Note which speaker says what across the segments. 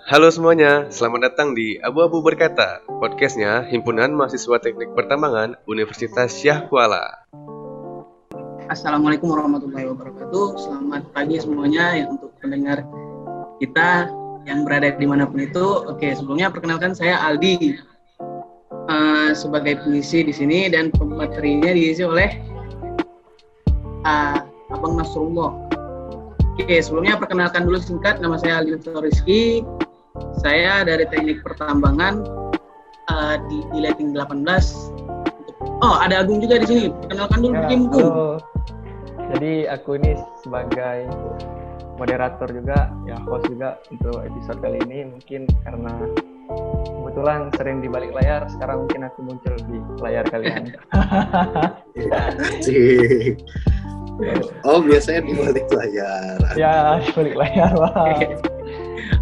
Speaker 1: Halo semuanya, selamat datang di Abu-Abu Berkata, podcastnya Himpunan Mahasiswa Teknik Pertambangan Universitas Syah Kuala.
Speaker 2: Assalamualaikum warahmatullahi wabarakatuh. Selamat pagi semuanya yang untuk pendengar kita yang berada dimanapun itu. Oke, sebelumnya perkenalkan saya Aldi sebagai pengisi di sini dan pematerinya diisi oleh Abang Nasrullah. Oke, sebelumnya perkenalkan dulu singkat, nama saya Aldi Rizky. Saya dari Teknik Pertambangan di Leting 18. Oh, ada Agung juga di sini. Perkenalkan dulu
Speaker 3: Ya,
Speaker 2: Agung.
Speaker 3: halo. Jadi aku ini sebagai moderator juga, ya host juga untuk episode kali ini. Mungkin karena kebetulan sering di balik layar, sekarang mungkin aku muncul di layar kalian.
Speaker 4: Oh, biasanya di balik layar.
Speaker 3: Ya, di balik layar, Bang.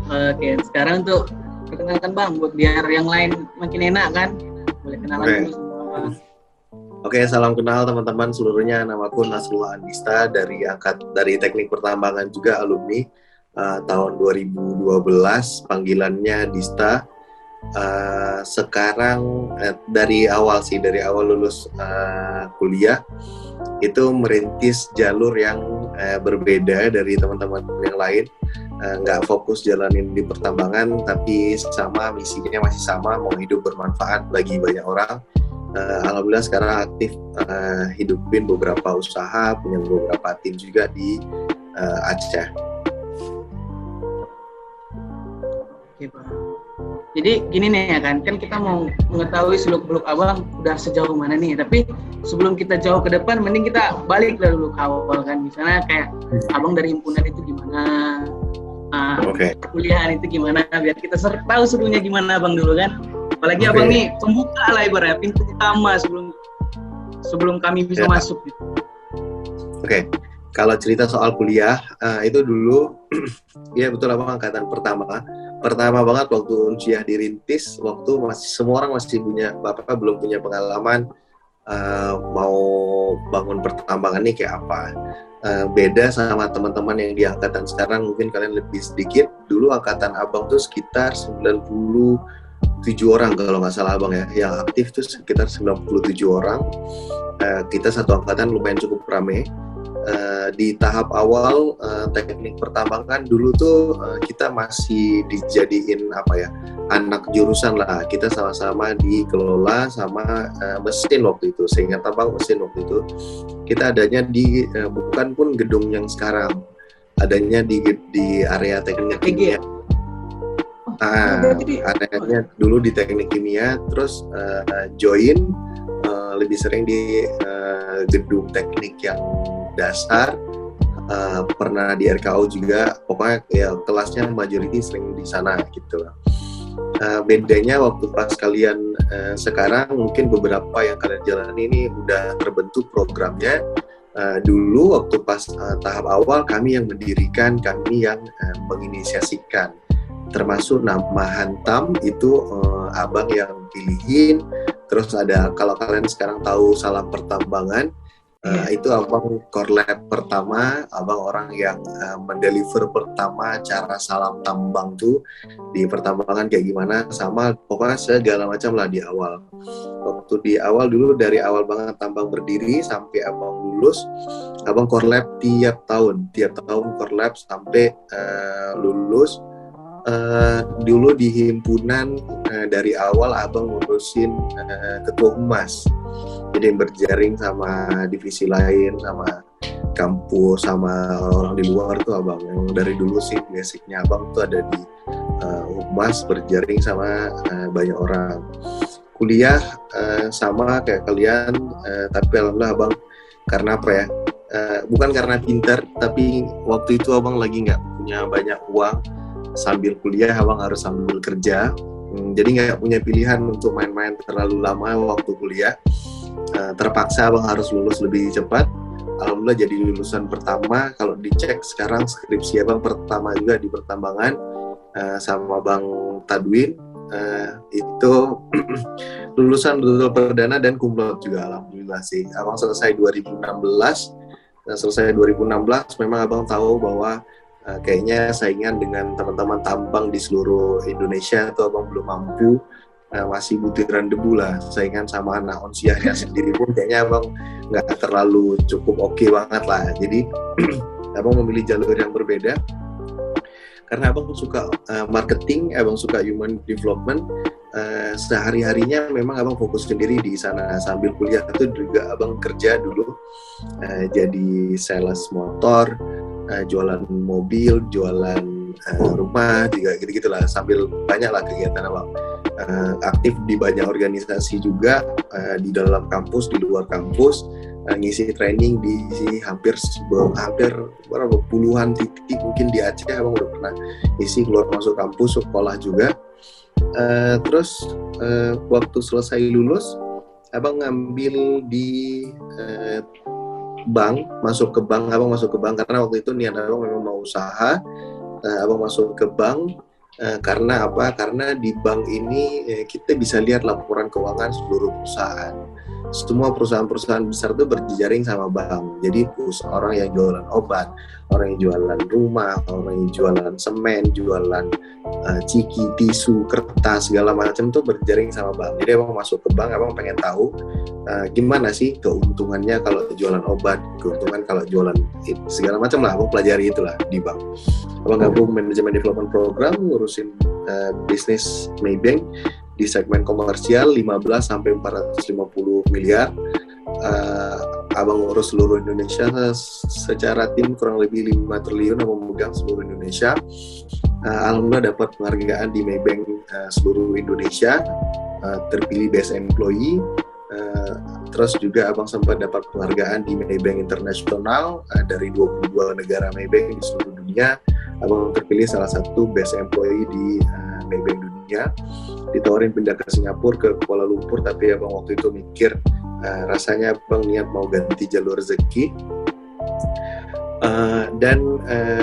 Speaker 2: Oke, sekarang untuk perkenalkan Bang, buat biar yang lain makin enak kan. Boleh kenalan dulu semua.
Speaker 4: Oke, salam kenal teman-teman seluruhnya. Namaku Nasrullah Andista dari Teknik Pertambangan juga alumni tahun 2012, panggilannya Dista. Sekarang dari awal lulus kuliah itu merintis jalur yang berbeda dari teman-teman yang lain. Nggak fokus jalanin di pertambangan, tapi sama misinya masih sama, mau hidup bermanfaat bagi banyak orang. Alhamdulillah sekarang aktif hidupin beberapa usaha, punya beberapa tim juga di Aceh.
Speaker 2: Oke, Bang. Jadi gini nih ya kan kita mau mengetahui seluk-beluk Abang udah sejauh mana nih. Tapi sebelum kita jauh ke depan, mending kita balik dulu ke awal kan. Misalnya kayak Abang dari himpunan itu gimana, perkuliahan itu gimana, biar kita tahu serunya gimana Abang dulu kan. Apalagi Abang nih pembuka lah ibaratnya, pintu utama sebelum kami bisa masuk gitu.
Speaker 4: Oke. Kalau cerita soal kuliah, itu dulu, ya betul Abang angkatan pertama banget waktu Unsiah dirintis, waktu semua orang masih belum punya pengalaman mau bangun pertambangan nih kayak apa. Beda sama teman-teman yang di angkatan sekarang, mungkin kalian lebih sedikit. Dulu angkatan Abang tuh sekitar 97 orang kalau nggak salah Abang ya, yang aktif tuh sekitar 97 orang. Kita satu angkatan lumayan cukup ramai. Di tahap awal teknik pertambangan dulu tuh kita masih dijadiin anak jurusan lah. Kita sama-sama dikelola sama mesin waktu itu, sehingga tambang mesin waktu itu kita adanya di bukan pun gedung yang sekarang, adanya di area teknik kimia. Areanya dulu di teknik kimia, terus join lebih sering di gedung teknik yang dasar, pernah di RKO juga, pokoknya ya kelasnya majority sering di sana gitu lah. Bedanya waktu pas kalian sekarang mungkin beberapa yang kalian jalani ini udah terbentuk programnya. Dulu waktu pas tahap awal kami yang mendirikan, kami yang menginisiasikan, termasuk nama Hantam itu Abang yang pilihin. Terus ada, kalau kalian sekarang tahu Salam Pertambangan, itu Abang core lab pertama, Abang orang yang mendeliver pertama cara salam tambang tuh di pertambangan kayak gimana, sama pokoknya segala macam lah di awal. Waktu di awal dulu, dari awal banget tambang berdiri sampai Abang lulus, Abang core lab tiap tahun core lab sampai lulus. Dulu di himpunan dari awal Abang ngurusin ketua humas, jadi berjaring sama divisi lain, sama kampus, sama orang di luar tuh Abang. Yang dari dulu sih basicnya Abang tuh ada di humas, berjaring sama banyak orang. Kuliah sama kayak kalian, tapi alhamdulillah Abang karena bukan karena pintar, tapi waktu itu Abang lagi nggak punya banyak uang. Sambil kuliah Abang harus sambil kerja, jadi nggak punya pilihan untuk main-main terlalu lama waktu kuliah. Terpaksa Abang harus lulus lebih cepat. Alhamdulillah jadi lulusan pertama. Kalau dicek sekarang skripsi Abang pertama juga di pertambangan sama Bang Tadwin, itu lulusan betul perdana dan kumlot juga, alhamdulillah sih. Abang selesai 2016. Memang Abang tahu bahwa kayaknya saingan dengan teman-teman tambang di seluruh Indonesia tuh abang belum mampu, masih butiran debu lah, saingan sama anak onsiahnya sendiri pun kayaknya abang nggak terlalu cukup oke banget lah. Jadi abang memilih jalur yang berbeda karena abang suka marketing, abang suka human development. Sehari-harinya memang abang fokus sendiri di sana, sambil kuliah itu juga abang kerja dulu jadi sales motor, jualan mobil, jualan rumah, juga gitu-gitulah, sambil banyaklah kegiatan abang. Aktif di banyak organisasi juga, di dalam kampus, di luar kampus, ngisi training di hampir berapa puluhan titik mungkin di Aceh abang udah pernah ngisi, keluar masuk kampus, sekolah juga. Terus waktu selesai lulus abang ngambil di bank, masuk ke bank karena waktu itu niat abang memang mau usaha. Abang masuk ke bank karena apa? Karena di bank ini kita bisa lihat laporan keuangan seluruh perusahaan. Semua perusahaan-perusahaan besar itu berjejaring sama bank. Jadi orang yang jualan obat, orang yang jualan rumah, orang yang jualan semen, jualan ciki, tisu, kertas, segala macam tuh berjejaring sama bank. Jadi abang masuk ke bank, abang pengen tahu gimana sih keuntungannya kalau jualan obat, keuntungan kalau jualan segala macam lah. Abang pelajari itulah di bank. Abang gabung manajemen development program, ngurusin bisnis Maybank di segmen komersial 15 sampai 450 miliar. Abang ngurus seluruh Indonesia secara tim kurang lebih 5 triliun, abang memegang seluruh Indonesia. Alhamdulillah dapat penghargaan di Maybank seluruh Indonesia, terpilih Best Employee. Terus juga abang sempat dapat penghargaan di Maybank Internasional dari 22 negara Maybank di seluruh dunia. Abang terpilih salah satu Best Employee di Maybank dunia. Ditawarin pindah ke Singapura, ke Kuala Lumpur, tapi abang waktu itu mikir rasanya abang niat mau ganti jalur rezeki. Dan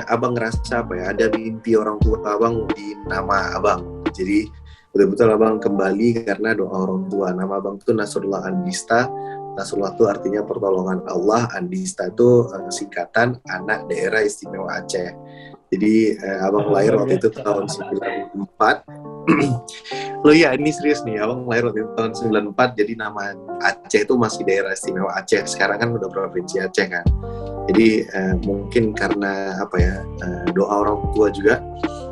Speaker 4: abang ngerasa apa ya, ada mimpi orang tua abang di nama abang. Jadi betul-betul abang kembali karena doa orang tua. Nama abang itu Nasrullah Andista. Nasrullah itu artinya pertolongan Allah, Andista itu singkatan Anak Daerah Istimewa Aceh. Jadi abang lahir waktu itu tahun 94. Loh ya, ini serius nih, abang lahir waktu itu tahun 94, jadi nama Aceh itu masih Daerah Istimewa Aceh. Sekarang kan udah Provinsi Aceh kan. Jadi mungkin karena apa ya, doa orang tua juga,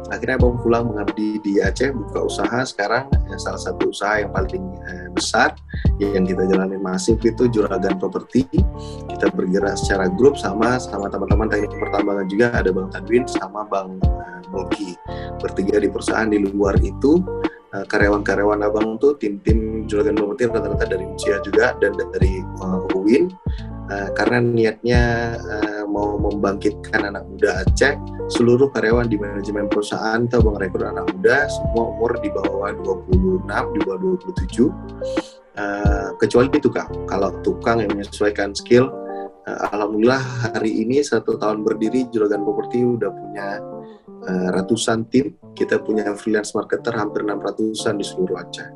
Speaker 4: akhirnya abang pulang mengabdi di Aceh, buka usaha. Sekarang salah satu usaha yang paling besar yang kita jalanin masif itu Juragan Properti. Kita bergerak secara grup sama teman-teman teknik pertambangan juga, ada Bang Tadwin sama Bang Mulki. Bertiga di perusahaan. Di luar itu karyawan-karyawan abang tuh tim-tim Juragan Properti rata-rata dari Uncia juga dan dari UIN. Karena niatnya mau membangkitkan anak muda Aceh, seluruh karyawan di manajemen perusahaan tuh abang rekrut anak muda, semua umur di bawah 26, di bawah 27. Kecuali tukang. Kalau tukang yang menyesuaikan skill, alhamdulillah hari ini 1 tahun berdiri Juragan Properti udah punya ratusan tim. Kita punya freelance marketer hampir 600-an di seluruh Aceh.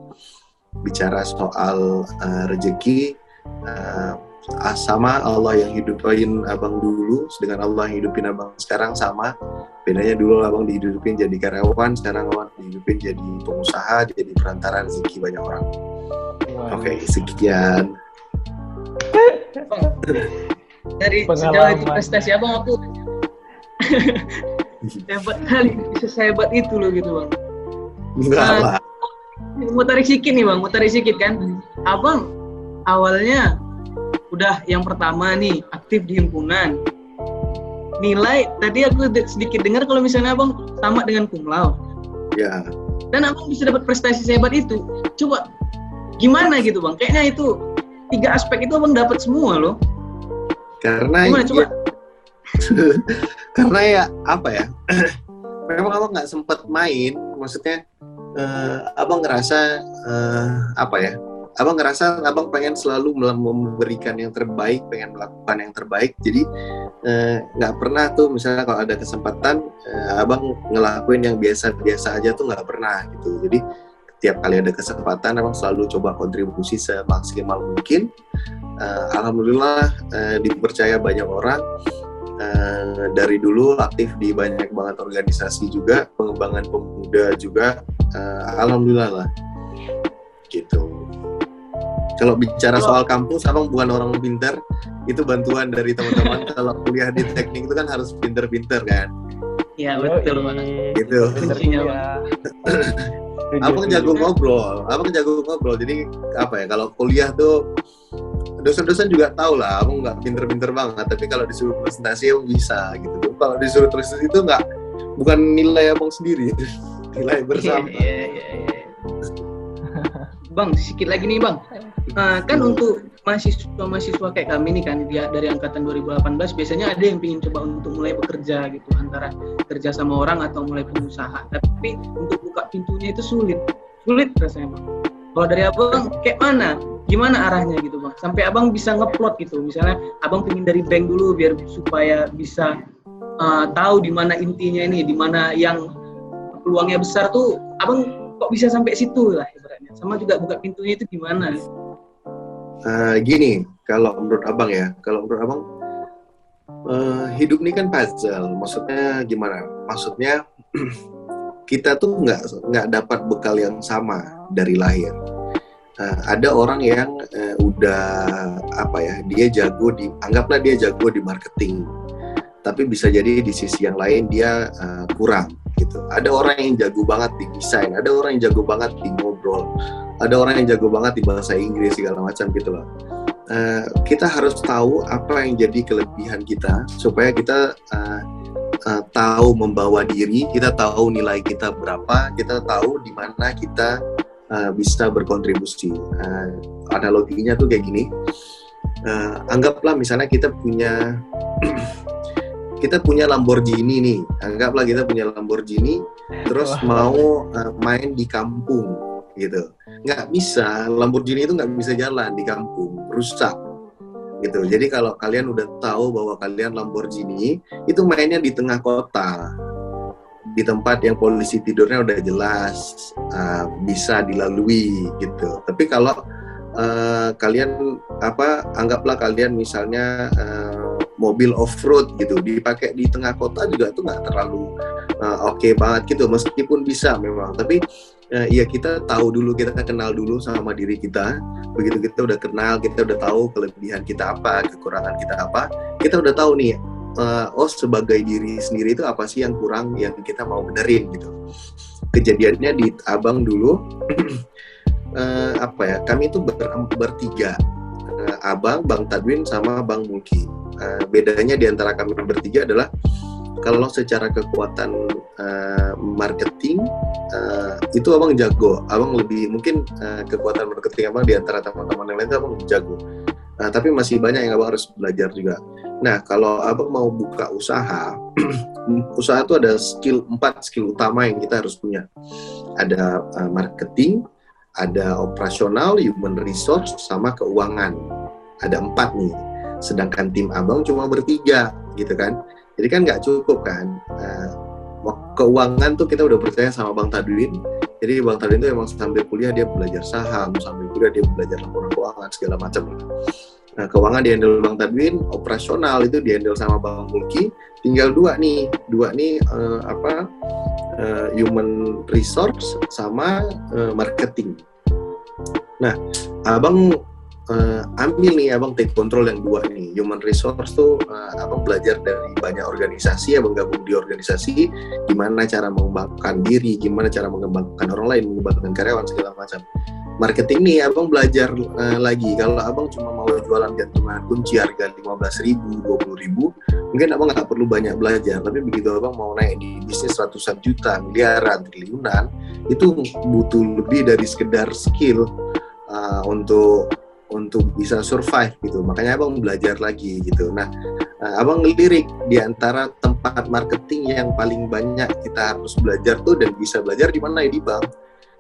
Speaker 4: Bicara soal rezeki, sama Allah yang hidupin abang dulu dengan Allah yang hidupin abang sekarang sama. Bedanya dulu abang dihidupin jadi karyawan, sekarang abang dihidupin jadi pengusaha, jadi perantara rezeki banyak orang. Oke, sekian.
Speaker 2: Dari sejauh itu prestasi abang, aku hebat kali, bisa sehebat itu loh gitu bang.
Speaker 4: Enggak lah.
Speaker 2: Mau tarik sikit kan. Abang awalnya udah yang pertama nih aktif di himpunan. Nilai tadi aku sedikit dengar kalau misalnya abang tamat dengan cum laude. Ya. Dan abang bisa dapat prestasi sehebat itu. Coba gimana gitu bang? Kayaknya itu 3 aspek itu abang dapat semua loh.
Speaker 4: Karena
Speaker 2: gimana coba?
Speaker 4: Karena ya apa ya? Memang abang nggak sempat main. Maksudnya abang ngerasa apa ya? Abang ngerasa abang pengen selalu memberikan yang terbaik, pengen melakukan yang terbaik. Jadi nggak pernah tuh misalnya kalau ada kesempatan abang ngelakuin yang biasa-biasa aja tuh nggak pernah gitu. Jadi tiap kali ada kesempatan abang selalu coba kontribusi semaksimal mungkin. Alhamdulillah dipercaya banyak orang. dari dulu aktif di banyak banget organisasi juga, pengembangan pemuda juga, alhamdulillah lah gitu. Kalau bicara soal kampus, abang bukan orang pintar, itu bantuan dari teman-teman. Kalau kuliah di teknik itu kan harus pintar-pintar kan.
Speaker 2: Iya betul Pak.
Speaker 4: Gitu.
Speaker 2: Kuncinya Pak.
Speaker 4: Abang jago ngobrol. Jadi apa ya? Kalau kuliah tuh dosen-dosen juga tahu lah, abang nggak pinter-pinter banget. Tapi kalau disuruh presentasi abang bisa gitu. Kalau disuruh tulis itu bukan nilai abang sendiri, nilai bersama.
Speaker 2: Iya. Bang, sedikit lagi nih Bang. Kan untuk mahasiswa kayak kami nih kan, dia dari angkatan 2018 biasanya ada yang ingin coba untuk mulai bekerja gitu, antara kerja sama orang atau mulai pengusaha. Tapi untuk buka pintunya itu sulit rasanya Bang. Kalau dari abang kayak mana? Gimana arahnya gitu Bang? Sampai abang bisa ngeplot gitu. Misalnya abang pengen dari bank dulu biar supaya bisa tahu di mana intinya ini, di mana yang peluangnya besar tuh. Abang kok bisa sampai situ lah ibaratnya. Sama juga buka pintunya itu gimana?
Speaker 4: Gini, kalau menurut abang hidup ini kan puzzle. Maksudnya gimana? Maksudnya kita tuh nggak dapat bekal yang sama dari lahir. Ada orang yang anggaplah dia jago di marketing, tapi bisa jadi di sisi yang lain dia kurang gitu. Ada orang yang jago banget di desain, ada orang yang jago banget di ngobrol, ada orang yang jago banget di bahasa Inggris segala macam gitu loh. Kita harus tahu apa yang jadi kelebihan kita supaya kita tahu membawa diri, kita tahu nilai kita berapa, kita tahu di mana kita bisa berkontribusi. Analoginya tuh kayak gini. Anggaplah misalnya kita punya Lamborghini nih. Anggaplah kita punya Lamborghini, terus mau main di kampung gitu. Nggak bisa, Lamborghini itu nggak bisa jalan di kampung, rusak gitu. Jadi kalau kalian udah tahu bahwa kalian Lamborghini, itu mainnya di tengah kota, di tempat yang polisi tidurnya udah jelas, bisa dilalui gitu. Tapi kalau kalian anggaplah kalian misalnya mobil off-road gitu, dipakai di tengah kota juga tuh nggak terlalu oke banget gitu, meskipun bisa memang. Tapi ya kita tahu dulu, kita kenal dulu sama diri kita. Begitu kita udah kenal, kita udah tahu kelebihan kita apa, kekurangan kita apa, kita udah tahu nih, sebagai diri sendiri itu apa sih yang kurang, yang kita mau benerin gitu. Kejadiannya di abang dulu, kami itu bertiga, abang, Bang Tadwin, sama Bang Mulki. Bedanya di antara kami bertiga adalah kalau secara kekuatan marketing itu abang jago, abang lebih mungkin kekuatan marketing abang di antara teman-teman yang lain itu abang jago. Tapi masih banyak yang abang harus belajar juga. Nah, kalau abang mau buka usaha, usaha itu ada 4 skill utama yang kita harus punya. Ada marketing, ada operasional, human resource, sama keuangan. Ada 4 nih. Sedangkan tim abang cuma bertiga, gitu kan. Jadi kan nggak cukup kan. Keuangan tuh kita udah percaya sama Bang Tadwin. Jadi Bang Tadwin tuh emang sambil kuliah dia belajar saham, sambil kuliah dia belajar laporan keuangan segala macam. Nah, keuangan dihandle Bang Tadwin, operasional itu dihandle sama Bang Mulki. Tinggal dua nih human resource sama marketing. Nah, abang abang take control yang 2 nih. Human resource tuh abang belajar dari banyak organisasi, abang gabung di organisasi, gimana cara mengembangkan diri, gimana cara mengembangkan orang lain, mengembangkan karyawan segala macam. Marketing nih abang belajar lagi. Kalau abang cuma mau jualan gantungan kunci harga 15.000, 20.000, mungkin abang nggak perlu banyak belajar. Tapi begitu abang mau naik di bisnis ratusan juta, miliaran, triliunan, itu butuh lebih dari sekedar skill untuk bisa survive gitu. Makanya abang belajar lagi gitu. Nah, abang ngelirik di antara tempat marketing yang paling banyak kita harus belajar tuh dan bisa belajar di mana, ya di bank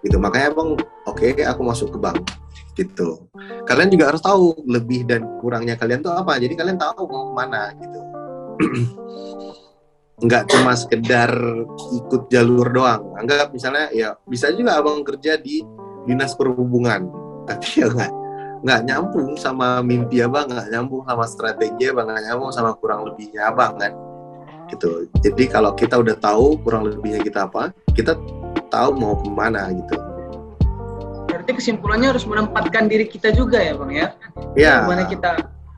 Speaker 4: gitu. Makanya abang aku masuk ke bank gitu. Kalian juga harus tahu lebih dan kurangnya kalian tuh apa. Jadi kalian tahu mau kemana gitu. Nggak cuma sekedar ikut jalur doang. Anggap misalnya ya bisa juga abang kerja di dinas perhubungan, tapi ya nggak nyambung sama mimpi abang, nggak nyambung sama strategi abang, nggak nyambung sama kurang lebihnya abang kan gitu. Jadi kalau kita udah tahu kurang lebihnya kita apa, kita tahu mau kemana gitu.
Speaker 2: Berarti kesimpulannya harus menempatkan diri kita juga ya Bang ya.
Speaker 4: Ya.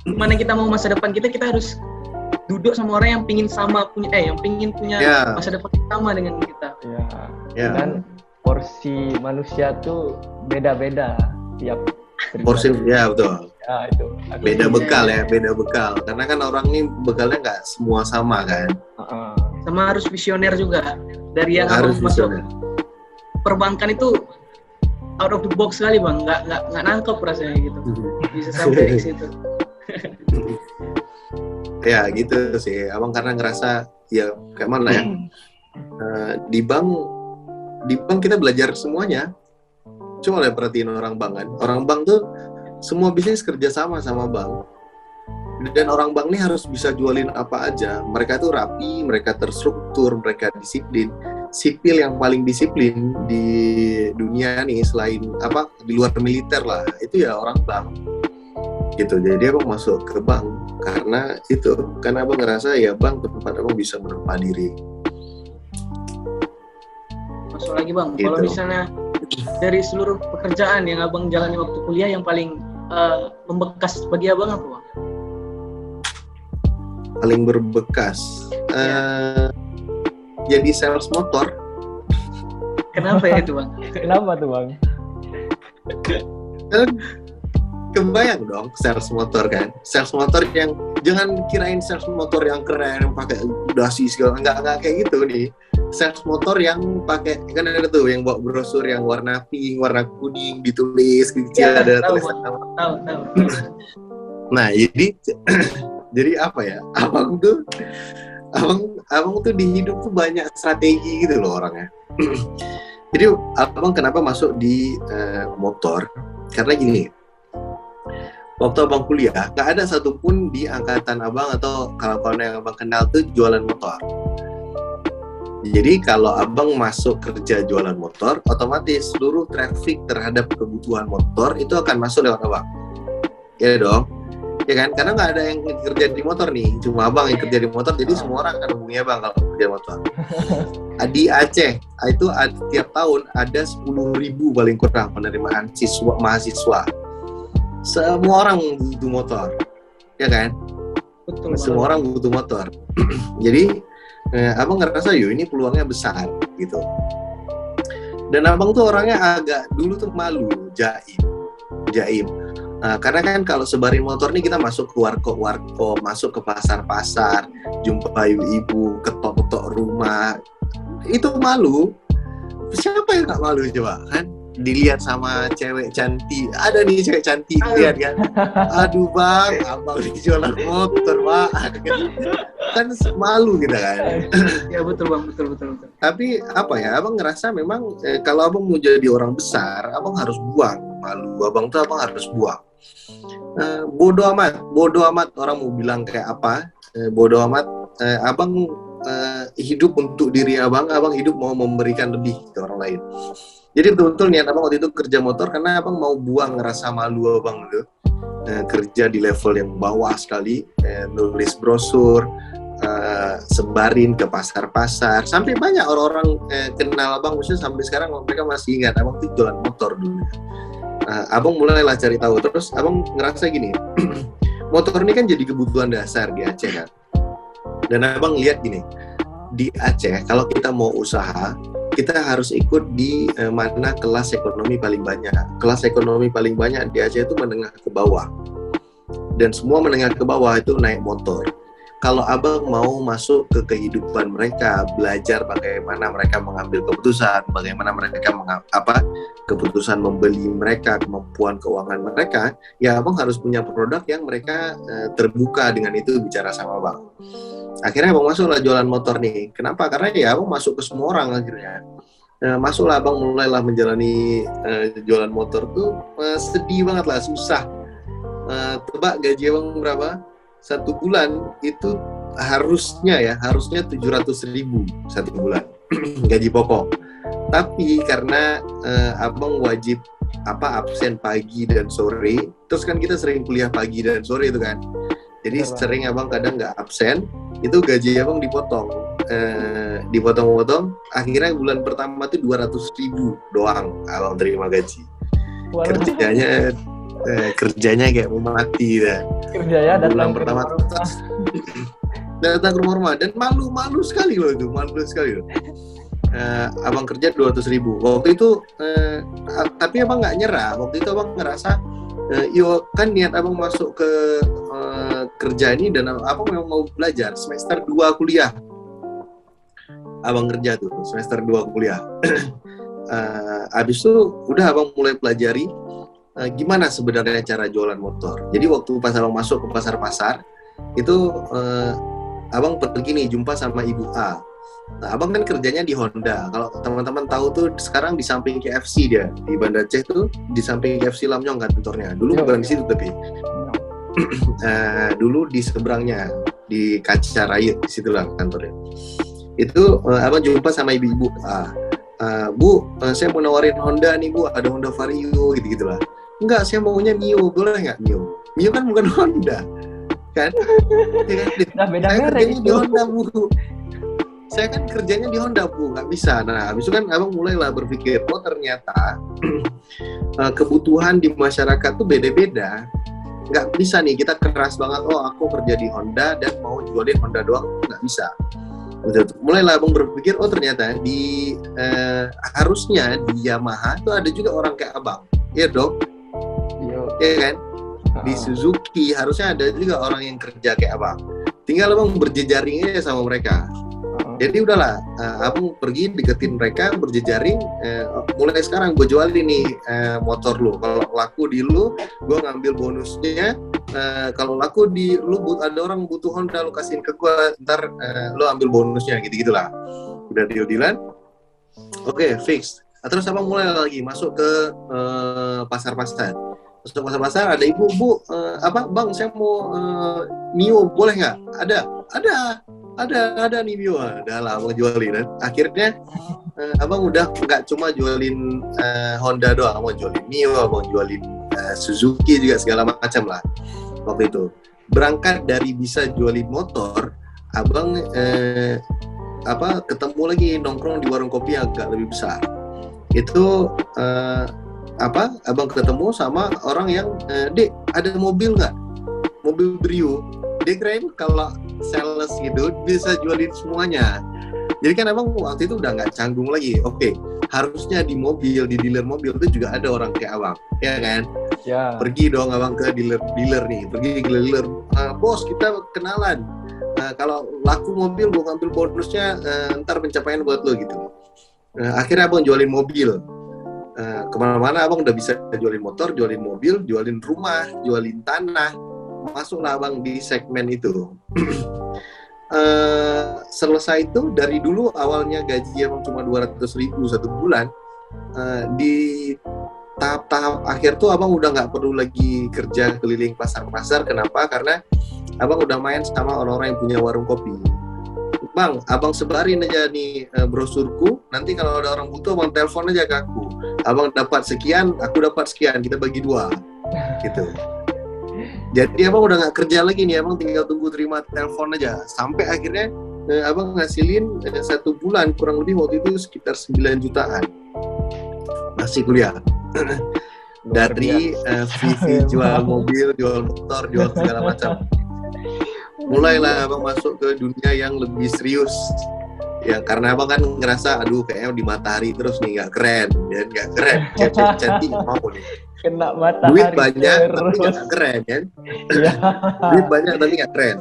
Speaker 2: Gimana kita mau masa depan kita harus duduk sama orang yang pingin punya masa depan yang sama dengan kita.
Speaker 3: Ya. Dan porsi manusia tuh beda-beda tiap
Speaker 4: porsi, ya betul.
Speaker 3: Ya, itu.
Speaker 4: Beda bekal. Karena kan orang ini bekalnya nggak semua sama kan.
Speaker 2: Sama harus visioner juga. Dari yang
Speaker 4: harus
Speaker 2: masuk
Speaker 4: visioner.
Speaker 2: Perbankan itu out of the box sekali Bang, nggak nangkep rasanya gitu. Bisa sampai ke situ.
Speaker 4: Ya gitu sih, abang karena ngerasa ya kayak mana ya, di bank kita belajar semuanya. Coba lah perhatiin orang bank kan, orang bank tuh semua bisnis kerja sama bank, dan orang bank ini harus bisa jualin apa aja. Mereka tuh rapi, mereka terstruktur, mereka disiplin. Sipil yang paling disiplin di dunia nih selain di luar militer lah, itu ya orang bank gitu. Jadi abang masuk ke bank karena abang ngerasa ya bank tempat abang bisa menempa diri.
Speaker 2: Masuk lagi Bang,
Speaker 4: Gitu.
Speaker 2: Kalau misalnya dari seluruh pekerjaan yang abang jalani waktu kuliah yang paling membekas bagi abang apa Bang?
Speaker 4: Paling berbekas jadi sales motor.
Speaker 2: Kenapa ya itu Bang?
Speaker 3: Kenapa tuh Bang?
Speaker 4: Kebayang dong sales motor kan, sales motor yang jangan kirain sales motor yang keren yang pakai dasi segala, nggak kayak gitu nih. Sales motor yang pakai, kan ada tuh yang bawa brosur yang warna pink, warna kuning, ditulis kecil ada tulisan.
Speaker 2: Tahu.
Speaker 4: Nah jadi apa ya, abang tuh di hidup tuh banyak strategi gitu loh orangnya. Jadi abang kenapa masuk di motor, karena gini, waktu abang kuliah gak ada satupun di angkatan abang atau kawan-kawan yang abang kenal tuh jualan motor. Jadi kalau abang masuk kerja jualan motor, otomatis seluruh traffic terhadap kebutuhan motor itu akan masuk lewat abang. Ya dong, ya kan? Karena nggak ada yang kerja di motor nih, cuma abang yang kerja di motor, jadi semua orang akan hubungi abang kalau kerja motor. Di Aceh, itu tiap tahun ada 10.000 paling kurang penerimaan mahasiswa. Semua orang butuh motor, ya kan?
Speaker 2: Betul.
Speaker 4: Semua orang butuh motor. Jadi abang ngerasa ini peluangnya besar gitu. Dan abang tuh orangnya agak dulu tuh malu, jaim. Karena kan kalau sebarin motor nih kita masuk ke warkop, masuk ke pasar-pasar, jumpa ibu-ibu, ketok-ketok rumah, itu malu. Siapa yang nggak malu coba kan? Dilihat sama cewek cantik, ada nih cewek cantik lihat kan, aduh bang, abang jualan motor pak, kan malu kita kan.
Speaker 2: Ya betul Bang, betul.
Speaker 4: Tapi abang ngerasa memang kalau abang mau jadi orang besar, abang harus buang malu abang tuh, abang harus buang. Bodoh amat orang mau bilang kayak apa, bodoh amat. Abang hidup untuk diri abang hidup mau memberikan lebih ke orang lain. Jadi betul-betul niat abang waktu itu kerja motor karena abang mau buang rasa malu abang itu. Kerja di level yang bawah sekali, nulis brosur, sebarin ke pasar-pasar, sampai banyak orang-orang kenal abang, maksudnya sampai sekarang mereka masih ingat abang tuh jualan motor dulu. Abang mulailah cari tahu, terus abang ngerasa gini, motor ini kan jadi kebutuhan dasar di Aceh kan. Dan abang lihat gini, di Aceh kalau kita mau usaha, kita harus ikut di mana kelas ekonomi paling banyak. Kelas ekonomi paling banyak di Aceh itu menengah ke bawah. Dan semua menengah ke bawah itu naik motor. Kalau abang mau masuk ke kehidupan mereka, belajar bagaimana mereka mengambil keputusan, bagaimana mereka keputusan membeli mereka, kemampuan keuangan mereka, ya abang harus punya produk yang mereka terbuka dengan itu bicara sama abang. Akhirnya abang masuklah jualan motor nih. Kenapa? Karena ya abang masuk ke semua orang akhirnya. Masuklah abang mulailah menjalani jualan motor tuh sedih banget lah, susah. Tebak gaji abang berapa? 1 bulan itu harusnya 700.000 1 bulan gaji pokok. Tapi karena abang wajib absen pagi dan sore, terus kan kita sering kuliah pagi dan sore itu kan. Jadi sering abang kadang nggak absen, itu gaji abang dipotong, dipotong-potong. Akhirnya bulan pertama tuh 200.000 doang abang terima gaji.
Speaker 3: Walah.
Speaker 4: Kerjanya kayak mau mati dah.
Speaker 3: Kerjanya
Speaker 4: Bulan
Speaker 3: datang ke
Speaker 4: pertama
Speaker 3: rumah.
Speaker 4: datang ke rumah dan malu sekali loh itu, malu sekali loh. Abang kerja 200.000 waktu itu, tapi abang nggak nyerah. Waktu itu abang ngerasa, yo kan niat abang masuk ke kerja ini dan abang memang mau belajar. Semester 2 kuliah abang kerja tuh, semester 2 kuliah. Abis itu udah abang mulai pelajari gimana sebenarnya cara jualan motor. Jadi waktu pas abang masuk ke pasar-pasar itu, abang pergi nih jumpa sama Ibu A. Nah, abang kan kerjanya di Honda. Kalau teman-teman tahu tuh sekarang di samping KFC dia di Banda Aceh tuh, di samping KFC Lamnyong kantornya. Dulu bukan di situ tapi dulu di seberangnya di Kaca Raya, di situ lah kantornya. Itu abang jumpa sama ibu-ibu. Bu, saya mau nawarin Honda nih Bu, ada Honda Vario gitu-gitulah. Enggak, saya maunya Mio, boleh nggak Mio? Mio kan bukan Honda, kan?
Speaker 3: Nah, beda
Speaker 4: Saya
Speaker 3: merek
Speaker 4: kerjanya di
Speaker 3: itu.
Speaker 4: Honda Bu. Saya kan kerjanya di Honda Bu, nggak bisa. Nah, habis itu kan abang mulailah berpikir, oh ternyata kebutuhan di masyarakat tuh beda-beda. Nggak bisa nih kita keras banget, oh aku kerja di Honda dan mau jualin Honda doang, nggak bisa. Mulailah abang berpikir, oh ternyata di harusnya di Yamaha tuh ada juga orang kayak abang, iya dong, iya kan? Di Suzuki harusnya ada juga orang yang kerja kayak abang. Tinggal abang berjejaring aja sama mereka. Jadi udahlah, abang pergi deketin mereka, berjejaring. Mulai sekarang gue jualin nih motor lu. Kalau laku di lu, gue ngambil bonusnya. Kalau laku di lu, ada orang butuh Honda, lu kasihin ke gue, ntar lu ambil bonusnya, gitu-gitulah. Udah deal-dealan, oke, fix. Terus abang mulai lagi masuk ke pasar-pasar. Masuk pasar-pasar, ada ibu, Bu, bang, saya mau Mio, boleh nggak? Ada nih Mio. Udah lah, abang jualin. Akhirnya abang udah nggak cuma jualin Honda doang, abang jualin Mio, abang jualin Suzuki juga segala macam lah. Waktu itu berangkat dari bisa jualin motor, abang ketemu lagi nongkrong di warung kopi yang agak lebih besar. Itu abang ketemu sama orang yang, Dek, ada mobil nggak? Mobil Brio. Dia keren kalau sales gitu bisa jualin semuanya. Jadi kan abang waktu itu udah nggak canggung lagi. Oke, harusnya di mobil, di dealer mobil itu juga ada orang kayak abang, ya kan? Ya. Pergi dong abang ke dealer nih, pergi ke dealer. Bos, kita kenalan. Kalau laku mobil, gue ngambil bonusnya, ntar pencapaian buat lo gitu. Akhirnya abang jualin mobil. Kemana-mana abang udah bisa jualin motor, jualin mobil, jualin rumah, jualin tanah. Masuklah abang di segmen itu. Selesai itu, dari dulu awalnya gaji abang cuma 200.000 satu bulan. Di tahap-tahap akhir tuh abang udah nggak perlu lagi kerja keliling pasar-pasar. Kenapa? Karena abang udah main sama orang-orang yang punya warung kopi. Bang, abang sebarin aja nih brosurku. Nanti kalau ada orang butuh, abang telepon aja ke aku. Abang dapat sekian, aku dapat sekian. Kita bagi 2, gitu. Jadi abang udah nggak kerja lagi nih, abang tinggal tunggu terima telepon aja. Sampai akhirnya abang ngasilin satu bulan kurang lebih waktu itu sekitar 9 jutaan. Masih kuliah. Dari visi jual mobil, jual motor, jual segala macam. Mulailah abang masuk ke dunia yang lebih serius. Ya karena abang kan ngerasa, aduh kayaknya di matahari terus nih, nggak keren, dan nggak keren, cantik mau nih.
Speaker 3: Kena matahari.
Speaker 4: Duit banyak tapi nggak keren kan? Duit banyak tapi nggak keren.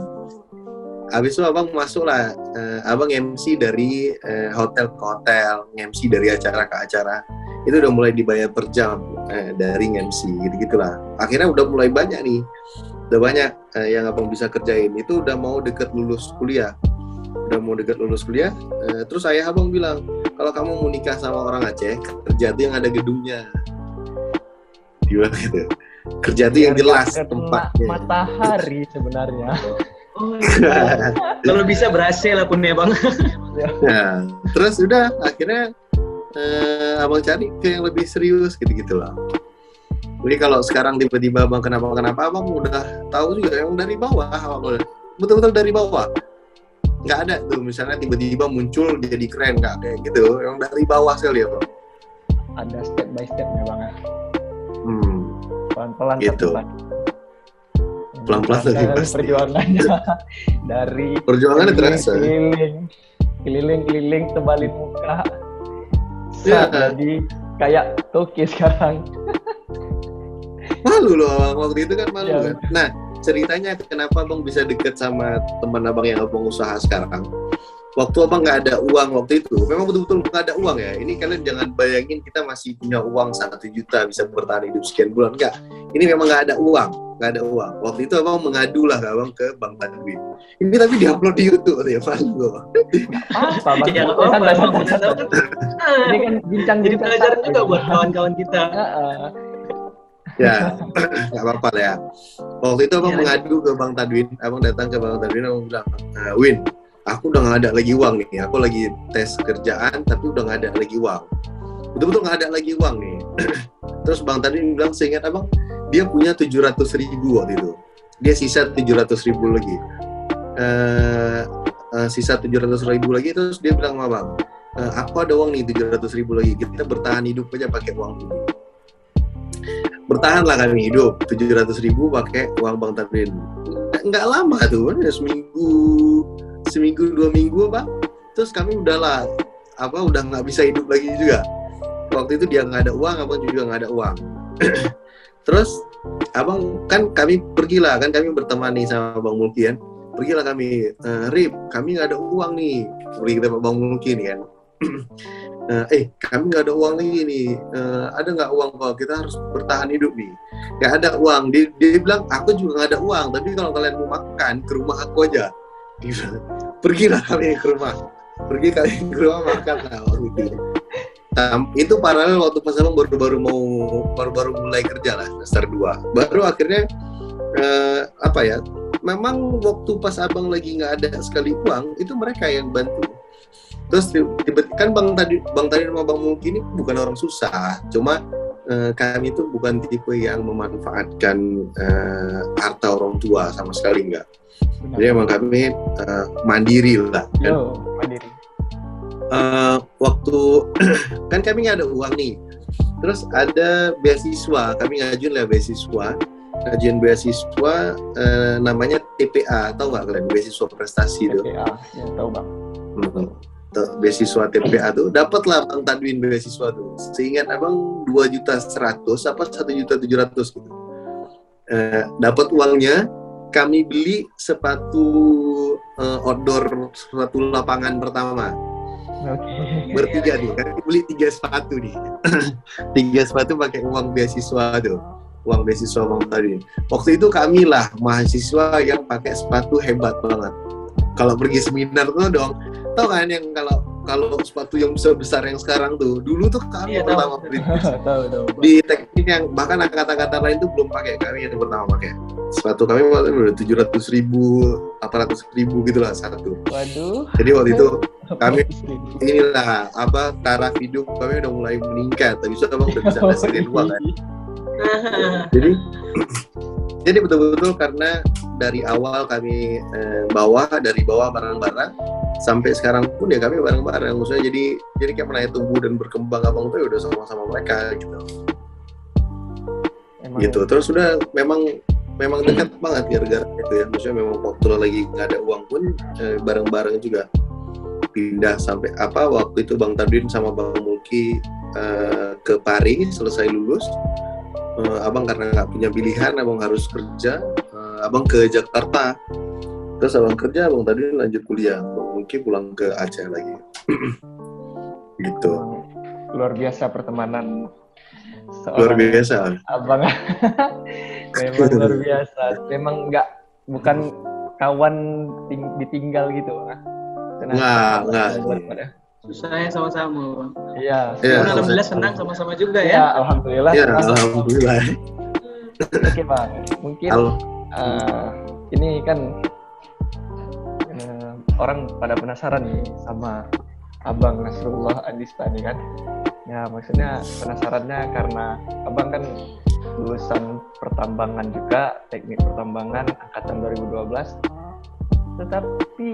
Speaker 4: Habis itu abang masuklah, abang MC dari hotel ke hotel, MC dari acara ke acara. Itu udah mulai dibayar per jam dari MC, gitu-gitulah. Akhirnya udah mulai banyak nih, udah banyak yang abang bisa kerjain. Itu udah mau deket lulus kuliah. Terus ayah abang bilang, kalau kamu mau nikah sama orang Aceh, kerja tuh yang ada gedungnya. Gimana gitu? Kerja tuh yang jelas tempatnya.
Speaker 3: Matahari sebenarnya.
Speaker 2: Oh, iya. Kalau bisa berhasil lah punya bang.
Speaker 4: Nah, terus udah akhirnya abang cari ke yang lebih serius gitu-gitulah. Jadi kalau sekarang tiba-tiba abang kenapa abang udah tahu juga yang dari bawah, abang betul-betul dari bawah. nggak ada tuh misalnya tiba-tiba muncul jadi keren, nggak kayak gitu. Yang dari bawah sekali ya Bang.
Speaker 3: Ada step by stepnya Bang ya. Pelan-pelan
Speaker 4: Gitu.
Speaker 3: tapi
Speaker 4: Pelan-pelan tapi pasti.
Speaker 3: Perjuangannya dari
Speaker 4: Perjuangannya terasa.
Speaker 3: keliling tebalin muka.
Speaker 4: Iya.
Speaker 3: Jadi kayak Toki sekarang.
Speaker 4: Malu loh Abang, waktu itu kan malu
Speaker 3: Ya.
Speaker 4: kan. Nah ceritanya kenapa Abang bisa deket sama teman Abang yang Abang usaha sekarang. Waktu Abang nggak ada uang waktu itu, memang betul-betul nggak ada uang ya. Ini kalian jangan bayangin kita masih punya uang 1 juta bisa bertahan hidup sekian bulan. Enggak, ini memang nggak ada uang. Waktu itu Abang mengadu lah Abang ke Bang Tadwin. Ini tapi diupload di YouTube ya, malu.
Speaker 3: Apa Bang?
Speaker 2: Ya nggak apa-apa.
Speaker 3: Santai. Ini kan bincang
Speaker 2: Jadi pelajaran juga buat kawan-kawan kita.
Speaker 4: Ya, nggak apa-apa lah ya. Waktu itu Abang
Speaker 2: Iya,
Speaker 4: mengadu ke Bang Tadwin. Abang datang ke Bang Tadwin, Abang bilang, Win, aku udah nggak ada lagi uang nih. Aku lagi tes kerjaan, tapi udah nggak ada lagi uang. Betul-betul nggak ada lagi uang nih. Terus Bang Tadwin bilang, seingat Abang, dia punya 700.000 waktu itu. Dia sisa 700.000 lagi. Sisa 700.000 lagi, terus dia bilang sama Abang, aku ada uang nih 700.000 lagi. Kita bertahan hidup aja pakai uang ini. Bertahanlah kami hidup 700.000 pakai uang Bang Tadwin. Nggak lama tuh, seminggu 2 minggu apa, terus kami udah nggak bisa hidup lagi juga. Waktu itu dia nggak ada uang, Abang juga nggak ada uang. Terus Abang kan kami pergilah, kan kami berteman nih sama Bang Mulki kan, pergilah kami, Rip, kami nggak ada uang nih, pergi ke tempat Bang Mulki nih kan. Kami nggak ada uang lagi nih, ada nggak uang kalau kita harus bertahan hidup nih? Nggak ada uang. Dia bilang, aku juga nggak ada uang, tapi kalau kalian mau makan ke rumah aku aja. Pergilah kami ke rumah, makan lah waktu itu. Itu paralel waktu pas Abang baru mulai kerja lah, semester 2. Baru akhirnya memang waktu pas Abang lagi nggak ada sekali uang, itu mereka yang bantu. Terus tiba-tiba kan Bang Tadwin sama Bang Mulki ini bukan orang susah, cuma kami itu bukan tipe yang memanfaatkan harta orang tua sama sekali, enggak. Jadi emang kami mandiri lah kan.
Speaker 3: Mandiri.
Speaker 4: Waktu kan kami nggak ada uang nih, terus ada beasiswa, kami ngajuin beasiswa namanya TPA, tahu nggak kalian, beasiswa prestasi itu?
Speaker 3: TPA, ya tahu Bang.
Speaker 4: Beasiswa TPA tuh dapatlah Bang Tadwin beasiswa tuh. Seingat Abang 2.100.000 apa 1.700.000 gitu. Dapat uangnya, kami beli sepatu outdoor, sepatu lapangan pertama. Bertiga nih, kami beli 3 sepatu nih. 3 sepatu pakai uang beasiswa tuh. Uang beasiswa Bang Tadwin. Waktu itu kami lah mahasiswa yang pakai sepatu hebat banget. Kalau pergi seminar tuh dong, tau kan yang kalau sepatu yang besar yang sekarang tuh, dulu tuh kami pertama beli di teknik yang bahkan kata-kata lain tuh belum pakai, kami yang pertama pakai. Sepatu kami waktu itu udah 700.000, 800.000 gitulah satu.
Speaker 3: Waduh.
Speaker 4: Jadi waktu itu kami inilah taraf hidup kami udah mulai meningkat, tapi sudah Bang udah bisa ngasilin uang kan. Jadi betul-betul karena dari awal kami dari bawah barang-barang sampai sekarang pun ya kami bareng-bareng. Maksudnya jadi kayak menanya tumbuh dan berkembang Abang tuh ya udah sama-sama mereka gitu. Gitu. Terus udah memang dekat banget gara-gara itu ya. Maksudnya memang waktu lagi nggak ada uang pun bareng-bareng juga pindah sampai waktu itu Bang Tadwin sama Bang Mulki ke Paris selesai lulus. Abang karena nggak punya pilihan, Abang harus kerja. Abang ke Jakarta, terus Abang kerja, Abang tadi lanjut kuliah, Bang Mulki pulang ke Aceh lagi. Gitu.
Speaker 3: Luar biasa pertemanan.
Speaker 4: Luar biasa.
Speaker 3: Abang memang luar biasa. Memang bukan kawan ditinggal gitu,
Speaker 4: Nggak.
Speaker 2: Susahnya sama-sama, Bang.
Speaker 3: Iya.
Speaker 2: Alhamdulillah senang sama-sama juga ya.
Speaker 3: Ya, alhamdulillah.
Speaker 4: Ya, alhamdulillah.
Speaker 3: Oke Bang, mungkin ini kan orang pada penasaran nih sama Abang Nasrullah Andistani kan. Ya maksudnya penasarannya karena Abang kan lulusan pertambangan juga, teknik pertambangan angkatan 2012. Tetapi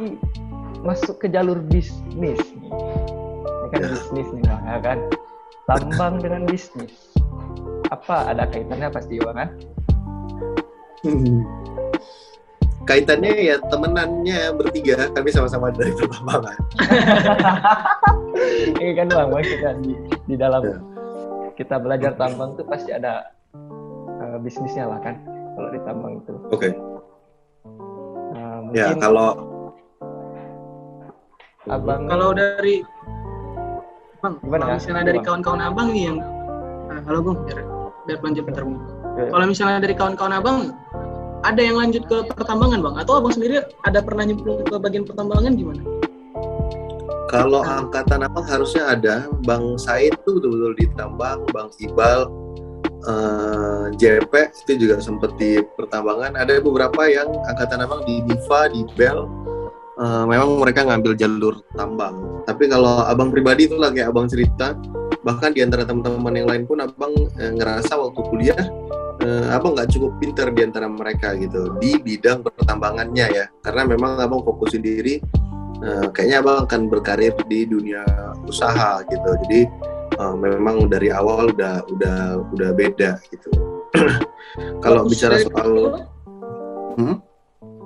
Speaker 3: masuk ke jalur bisnis nih. Ini kan bisnis nih Bang, ya kan? Tambang dengan bisnis. Apa ada kaitannya pasti Bang kan?
Speaker 4: Kaitannya ya temenannya bertiga, kami sama-sama dari pertambangan.
Speaker 3: Ini kan Bang, maksudnya di dalam kita belajar tambang tuh pasti ada bisnisnya lah kan, kalau di tambang itu.
Speaker 4: Oke.
Speaker 3: Mungkin
Speaker 4: Ya kalau
Speaker 3: Abang,
Speaker 2: Kalau dari Bang,
Speaker 3: Gimana,
Speaker 2: kalau
Speaker 3: ya?
Speaker 2: misalnya dari
Speaker 3: Bang?
Speaker 2: kawan-kawan abang nih yang halo Bung, biar lanjut bentar Bung.
Speaker 3: Oke.
Speaker 2: Kalau misalnya dari kawan-kawan abang, ada yang lanjut ke pertambangan Bang? Atau abang sendiri ada pernah nyemplung ke bagian pertambangan gimana?
Speaker 4: Kalau angkatan abang harusnya ada. Bang Said tuh betul-betul di tambang, Bang Iqbal, JP itu juga sempat di pertambangan. Ada beberapa yang angkatan abang di Niva, di Bel, memang mereka ngambil jalur tambang. Tapi kalau abang pribadi itu lah kayak abang cerita, bahkan di antara teman-teman yang lain pun abang ngerasa waktu kuliah abang nggak cukup pinter di antara mereka gitu di bidang pertambangannya ya, karena memang abang fokus sendiri. Kayaknya abang akan berkarir di dunia usaha gitu. Jadi memang dari awal udah beda gitu. Kalau bicara soal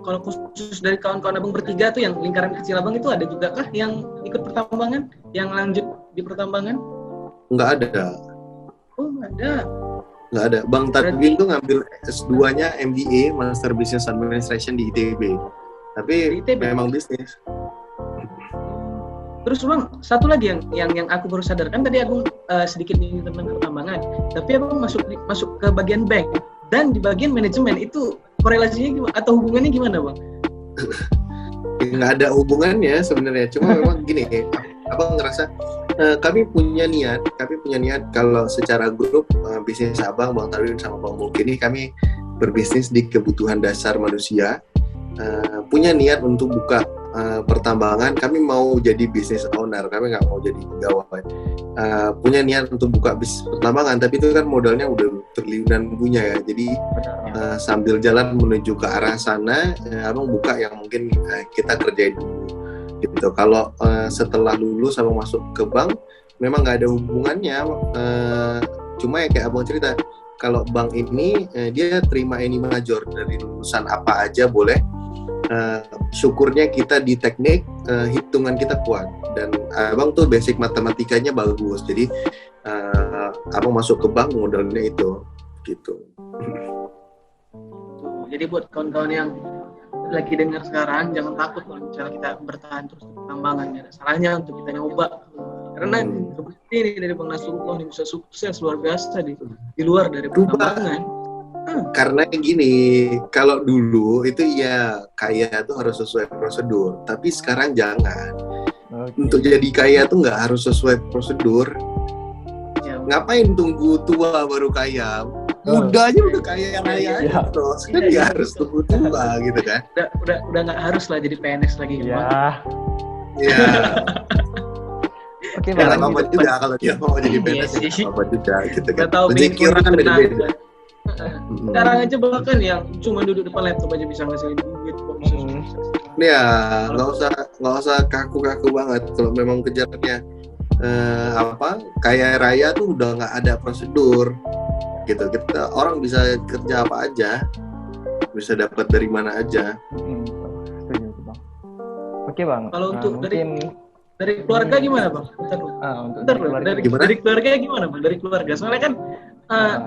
Speaker 2: kalau khusus dari kawan-kawan abang bertiga tuh yang lingkaran kecil abang itu ada juga kah yang ikut pertambangan, yang lanjut di pertambangan?
Speaker 4: nggak ada.
Speaker 2: Oh ada.
Speaker 4: Nggak ada. Bang Tadwin tuh ngambil S2-nya MBA, Master Business Administration di ITB. Tapi
Speaker 2: Di ITB?
Speaker 4: memang bisnis.
Speaker 2: Terus Bang, satu lagi yang aku baru sadar, kan tadi aku sedikit nyinggung tentang pertambangan, tapi abang masuk ke bagian bank dan di bagian manajemen, itu korelasinya gimana atau hubungannya gimana Bang?
Speaker 4: Nggak ada hubungannya sebenarnya. Cuma memang gini, abang ngerasa kami punya niat kalau secara grup bisnis abang, Bang Tarwin sama Bang Mulki ini kami berbisnis di kebutuhan dasar manusia. Punya niat untuk buka pertambangan, kami mau jadi business owner, kami nggak mau jadi pegawai. Punya niat untuk buka bisnis pertambangan, tapi itu kan modalnya udah triliunan punya ya. Jadi sambil jalan menuju ke arah sana, abang buka yang mungkin kita kerjain dulu gitu. Kalau setelah lulus abang masuk ke bank, memang nggak ada hubungannya. Cuma ya kayak abang cerita, kalau bank ini dia terima any major dari lulusan apa aja boleh. Syukurnya kita di teknik hitungan kita kuat dan abang tuh basic matematikanya bagus, jadi abang masuk ke bank modalnya itu gitu.
Speaker 2: Jadi buat kawan-kawan yang lagi dengar sekarang, jangan takut kalau misalnya kita bertahan terus di pertambangan, ya ada salahnya untuk kita nyoba, karena terbukti nih dari Bang Nasrullah ini bisa sukses luar biasa di luar dari pertambangan.
Speaker 4: Karena gini, kalau dulu itu ya kaya tuh harus sesuai prosedur, tapi sekarang jangan. Untuk jadi kaya tuh nggak harus sesuai prosedur.
Speaker 2: Ya,
Speaker 4: Ngapain tunggu tua baru kaya? Muda aja udah kaya raya aja terus. Kan nggak harus tunggu tua gitu kan?
Speaker 2: udah nggak harus lah jadi PNS lagi.
Speaker 3: Ya.
Speaker 4: Ya.
Speaker 3: Oke
Speaker 4: Nggak
Speaker 3: Bang.
Speaker 4: apa-apa juga kalau dia mau jadi PNS
Speaker 2: Iya
Speaker 4: ya
Speaker 2: sih.
Speaker 4: nggak apa-apa juga gitu kan.
Speaker 2: Nggak tahu
Speaker 4: Rezeki orang kan beda-beda.
Speaker 2: Sekarang aja bahkan yang cuma duduk depan laptop aja bisa ngasilin duit.
Speaker 4: Ya, nggak usah kaku-kaku banget. Kalau memang kejarnya kaya raya tuh udah nggak ada prosedur, gitu. Kita orang bisa kerja apa aja, bisa dapat dari mana aja.
Speaker 3: Setuju Bang. Oke Bang.
Speaker 2: Kalau untuk
Speaker 3: mungkin
Speaker 2: dari keluarga gimana Bang? Bentar loh. Dari keluarga gimana Bang? Dari keluarga, soalnya kan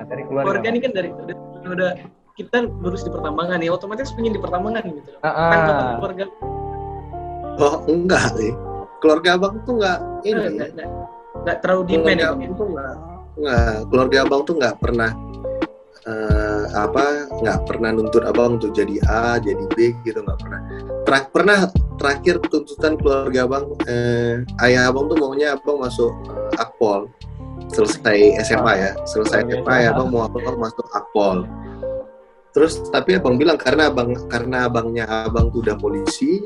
Speaker 3: dari keluarga
Speaker 2: ini kan dari udah kita lulus di pertambangan ya, otomatis pengen di pertambangan gitu. Keluarga
Speaker 4: Oh enggak sih, keluarga abang tuh nggak ini.
Speaker 2: Nggak terlalu demand ya Bang.
Speaker 4: Nggak, keluarga abang tuh nggak pernah nggak pernah nuntut abang untuk jadi A, jadi B gitu, nggak pernah. Terakhir tuntutan keluarga abang, ayah abang tuh maunya abang masuk Akpol. Selesai SMA ya, ya abang mau masuk Akpol. Terus tapi abang bilang karena abangnya abang tuh udah polisi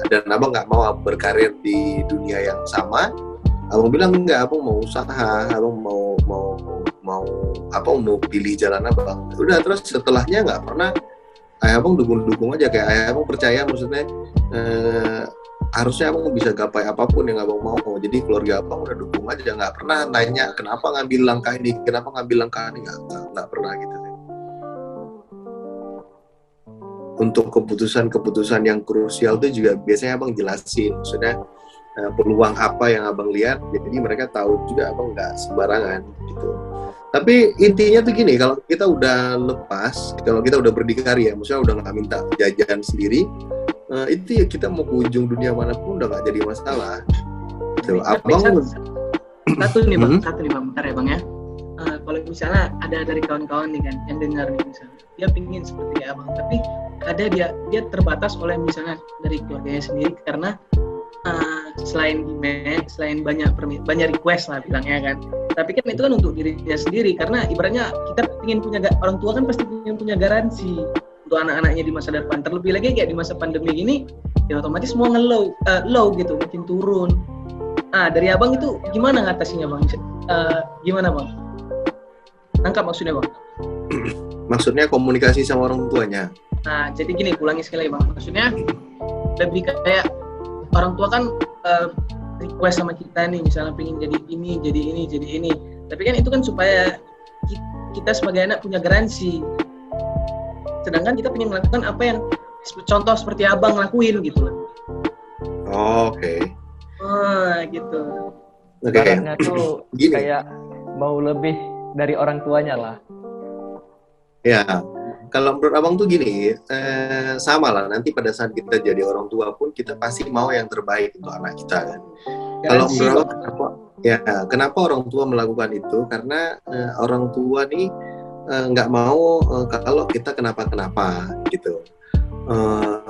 Speaker 4: dan abang nggak mau berkarir di dunia yang sama, abang bilang enggak, abang mau usaha, abang mau pilih jalan abang. Udah, terus setelahnya nggak pernah ayah abang dukung aja, kayak ayah abang percaya, maksudnya harusnya abang bisa gapai apapun yang abang mau. Jadi keluarga abang udah dukung aja, nggak pernah nanya kenapa ngambil langkah ini, nggak pernah gitu. Untuk keputusan-keputusan yang krusial itu juga biasanya abang jelasin, maksudnya peluang apa yang abang lihat, jadi mereka tahu juga abang nggak sembarangan gitu. Tapi intinya tuh gini, kalau kita udah lepas, kalau kita udah berdikari ya, maksudnya udah nggak minta jajan sendiri, itu ya kita mau ke ujung dunia manapun udah nggak jadi masalah. Gitu. Abang
Speaker 2: satu nih bang, bentar ya bang ya. Kalau misalnya ada dari kawan-kawan nih kan yang dengar nih misalnya, dia pingin seperti abang, tapi ada dia terbatas oleh misalnya dari keluarganya sendiri karena selain demand, selain banyak request lah bilangnya kan. Tapi kan itu kan untuk dirinya sendiri, karena ibaratnya kita ingin punya, orang tua kan pasti ingin punya garansi untuk anak-anaknya di masa depan. Terlebih lagi kayak di masa pandemi ini, ya otomatis semua low gitu, makin turun. Dari abang itu gimana ngatasinya bang? Gimana bang? Nangkap maksudnya bang?
Speaker 4: Maksudnya komunikasi sama orang tuanya.
Speaker 2: Nah, jadi gini, ulangi sekali bang. Maksudnya lebih kayak orang tua kan request sama kita nih, misalnya pengen jadi ini. Tapi kan itu kan supaya kita sebagai anak punya garansi. Sedangkan kita pengen melakukan apa yang contoh seperti abang lakuin gitu loh.
Speaker 4: Oke.
Speaker 2: Gitu.
Speaker 3: Caranya tuh kayak mau lebih dari orang tuanya lah.
Speaker 4: Ya, kalau menurut abang tuh gini, sama lah. Nanti pada saat kita jadi orang tua pun kita pasti mau yang terbaik untuk anak kita kan. Kalau menurut abang, kenapa orang tua melakukan itu? Karena orang tua nih nggak mau kalau kita kenapa-kenapa gitu.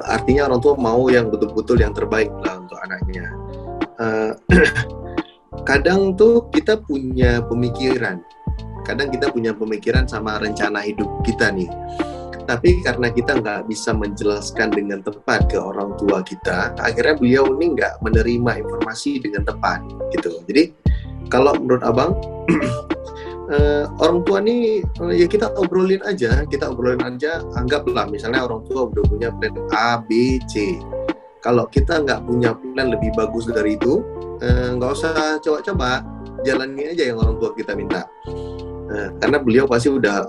Speaker 4: Artinya orang tua mau yang betul-betul yang terbaik lah untuk anaknya. Kadang tuh kita punya pemikiran. Sama rencana hidup kita nih. Tapi karena kita nggak bisa menjelaskan dengan tepat ke orang tua kita, akhirnya beliau ini nggak menerima informasi dengan tepat gitu. Jadi kalau menurut abang, orang tua nih ya kita obrolin aja, anggaplah misalnya orang tua udah punya plan A, B, C. Kalau kita nggak punya plan lebih bagus dari itu, nggak usah coba-coba, jalani aja yang orang tua kita minta. Karena beliau pasti udah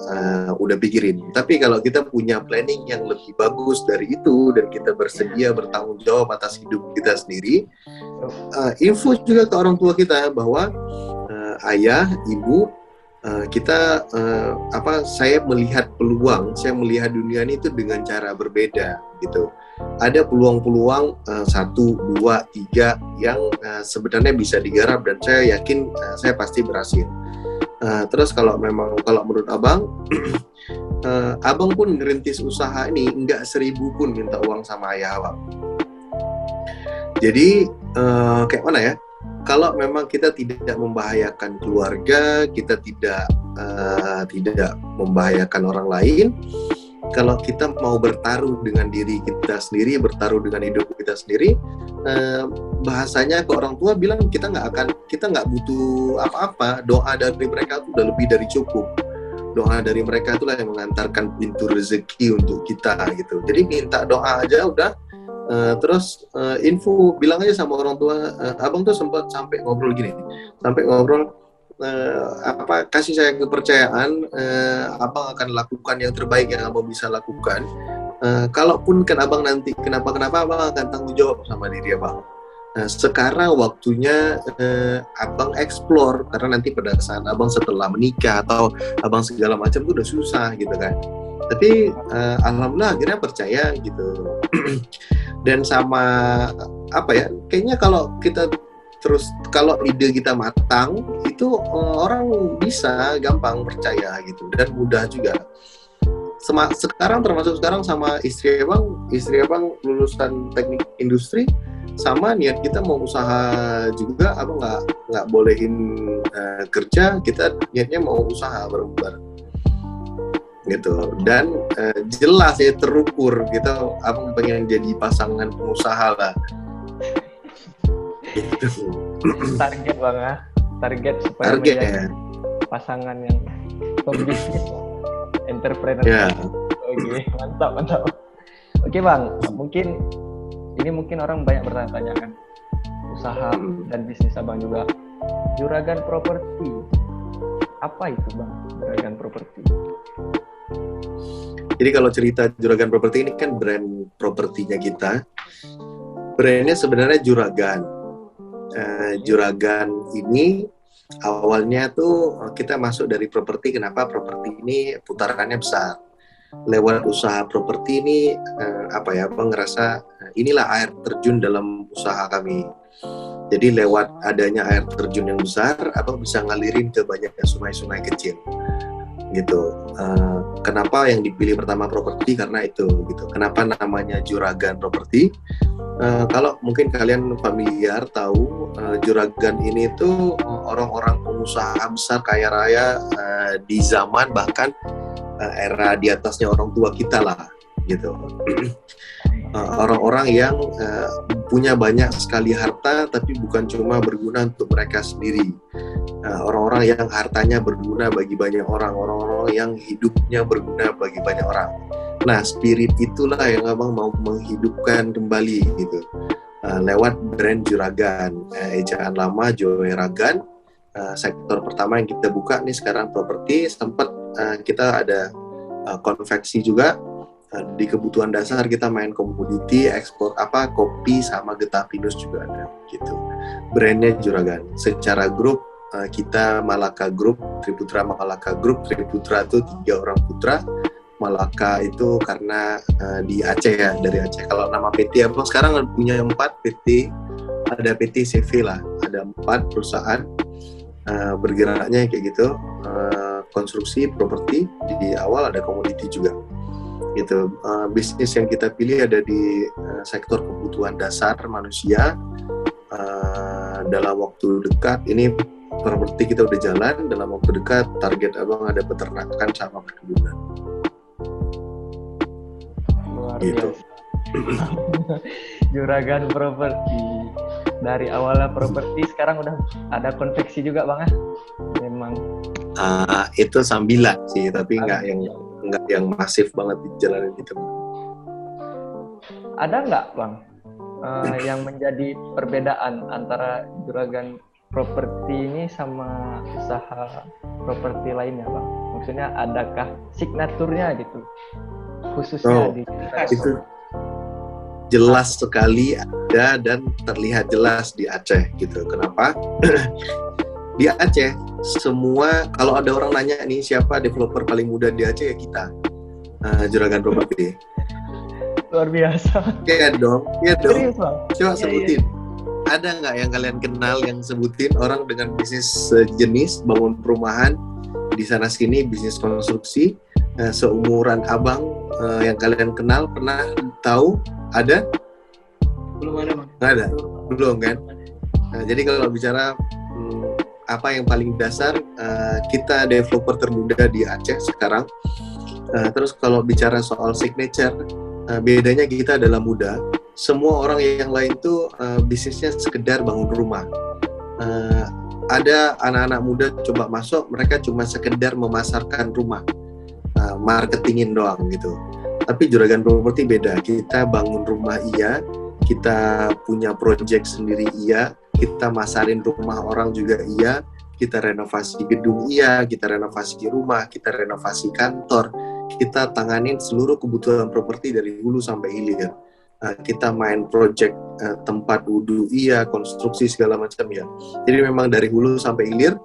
Speaker 4: pikirin. Tapi kalau kita punya planning yang lebih bagus dari itu dan kita bersedia bertanggung jawab atas hidup kita sendiri, info juga ke orang tua kita bahwa ayah, ibu, saya melihat peluang, saya melihat dunia ini itu dengan cara berbeda gitu. Ada peluang-peluang 1, 2, 3 yang sebenarnya bisa digarap dan saya yakin saya pasti berhasil. Terus kalau menurut abang, abang pun ngerintis usaha ini nggak 1.000 pun minta uang sama ayah abang. Jadi kayak mana ya? Kalau memang kita tidak membahayakan keluarga, kita tidak membahayakan orang lain, kalau kita mau bertaruh dengan diri kita sendiri, bertaruh dengan hidup kita sendiri, bahasanya ke orang tua bilang kita nggak butuh apa-apa. Doa dari mereka itu udah lebih dari cukup. Doa dari mereka itulah yang mengantarkan pintu rezeki untuk kita gitu. Jadi minta doa aja udah. Terus info bilang aja sama orang tua. Abang tuh sempat sampai ngobrol kasih saya kepercayaan, abang akan lakukan yang terbaik yang abang bisa lakukan. Kalaupun kan abang nanti kenapa-kenapa, abang akan tanggung jawab sama diri abang. Sekarang waktunya abang explore, karena nanti pada saat abang setelah menikah atau abang segala macam itu udah susah gitu kan. Tapi alhamdulillah akhirnya percaya gitu. Dan sama kayaknya kalau ide kita matang itu orang bisa gampang percaya gitu dan mudah juga. Termasuk sekarang sama istri abang lulusan teknik industri, sama niat kita mau usaha juga, abang nggak bolehin kerja, kita niatnya mau usaha bareng-bareng gitu. Dan jelas ya terukur gitu, abang pengen jadi pasangan pengusaha lah gitu.
Speaker 3: Target bang target supaya menjadi pasangan yang pembisnis, entrepreneur.
Speaker 4: Yeah.
Speaker 3: Oke, mantap. Oke bang, mungkin ini mungkin orang banyak bertanya-tanya kan, usaha dan bisnis abang juga. Juragan Properti, apa itu bang Juragan Properti?
Speaker 4: Jadi kalau cerita Juragan Properti ini kan brand propertinya kita. Brandnya sebenarnya Juragan. Juragan ini awalnya tuh kita masuk dari properti. Kenapa properti ini putarannya besar? Lewat usaha properti ini abang ngerasa inilah air terjun dalam usaha kami. Jadi lewat adanya air terjun yang besar, abang bisa ngalirin ke banyak sungai-sungai kecil. Gitu. Kenapa yang dipilih pertama properti? Karena itu gitu. Kenapa namanya Juragan Properti? Kalau mungkin kalian familiar tahu, Juragan ini tuh orang-orang pengusaha besar kaya raya di zaman bahkan era di atasnya orang tua kita lah gitu. Orang-orang yang punya banyak sekali harta tapi bukan cuma berguna untuk mereka sendiri. Orang-orang yang hartanya berguna bagi banyak orang, orang-orang yang hidupnya berguna bagi banyak orang. Nah, spirit itulah yang abang mau menghidupkan kembali gitu. Lewat brand Juragan, ejaan lama Joeragan. Sektor pertama yang kita buka nih sekarang properti, sempat kita ada konveksi juga. Di kebutuhan dasar kita main komoditi, ekspor kopi sama getah pinus juga ada gitu. Brandnya Juragan. Secara grup kita Malaka Group, Triputra Malaka Group. Triputra itu 3 orang putra. Malaka itu karena di Aceh ya, dari Aceh. Kalau nama PT abang sekarang punya 4 PT, ada PT CV lah, ada 4 perusahaan bergeraknya kayak gitu, konstruksi, properti, di awal ada komoditi juga. Gitu. Bisnis yang kita pilih ada di sektor kebutuhan dasar manusia. Dalam waktu dekat ini properti kita udah jalan, dalam waktu dekat target abang ada peternakan sama perkebunan.
Speaker 3: Luar
Speaker 4: Gitu.
Speaker 3: biasa. Juragan Properti, dari awalnya properti sekarang udah ada konveksi juga bang. Memang
Speaker 4: Itu sambilan sih, tapi nggak yang masif banget dijalanin gitu.
Speaker 3: ada nggak bang yang menjadi perbedaan antara Juragan Properti ini sama usaha properti lainnya bang? Maksudnya adakah signaturnya gitu khususnya di
Speaker 4: Itu jelas sekali ada dan terlihat jelas di Aceh gitu. Kenapa? Di Aceh semua, kalau ada orang nanya nih siapa developer paling muda di Aceh, ya kita, Juragan Properti.
Speaker 3: luar biasa.
Speaker 4: Iya dong.
Speaker 3: Serius bang?
Speaker 4: Coba sebutin. Ada nggak yang kalian kenal yang sebutin orang dengan bisnis sejenis, bangun perumahan di sana sini, bisnis konstruksi, seumuran abang yang kalian kenal, pernah tahu? Ada?
Speaker 2: Belum ada bang.
Speaker 4: Nggak ada? Belum kan? Nah, jadi kalau bicara apa yang paling dasar, kita developer termuda di Aceh sekarang. Terus kalau bicara soal signature, bedanya kita adalah muda. Semua orang yang lain tuh bisnisnya sekedar bangun rumah. Ada anak-anak muda coba masuk, mereka cuma sekedar memasarkan rumah, marketingin doang gitu. Tapi Juragan Properti beda, kita bangun rumah iya, kita punya project sendiri iya, kita masarin rumah orang juga iya, kita renovasi gedung iya, kita renovasi rumah, kita renovasi kantor, kita tanganin seluruh kebutuhan properti dari hulu sampai hilir. Kita main project tempat wudhu iya, konstruksi segala macam ya. Jadi memang dari hulu sampai hilir,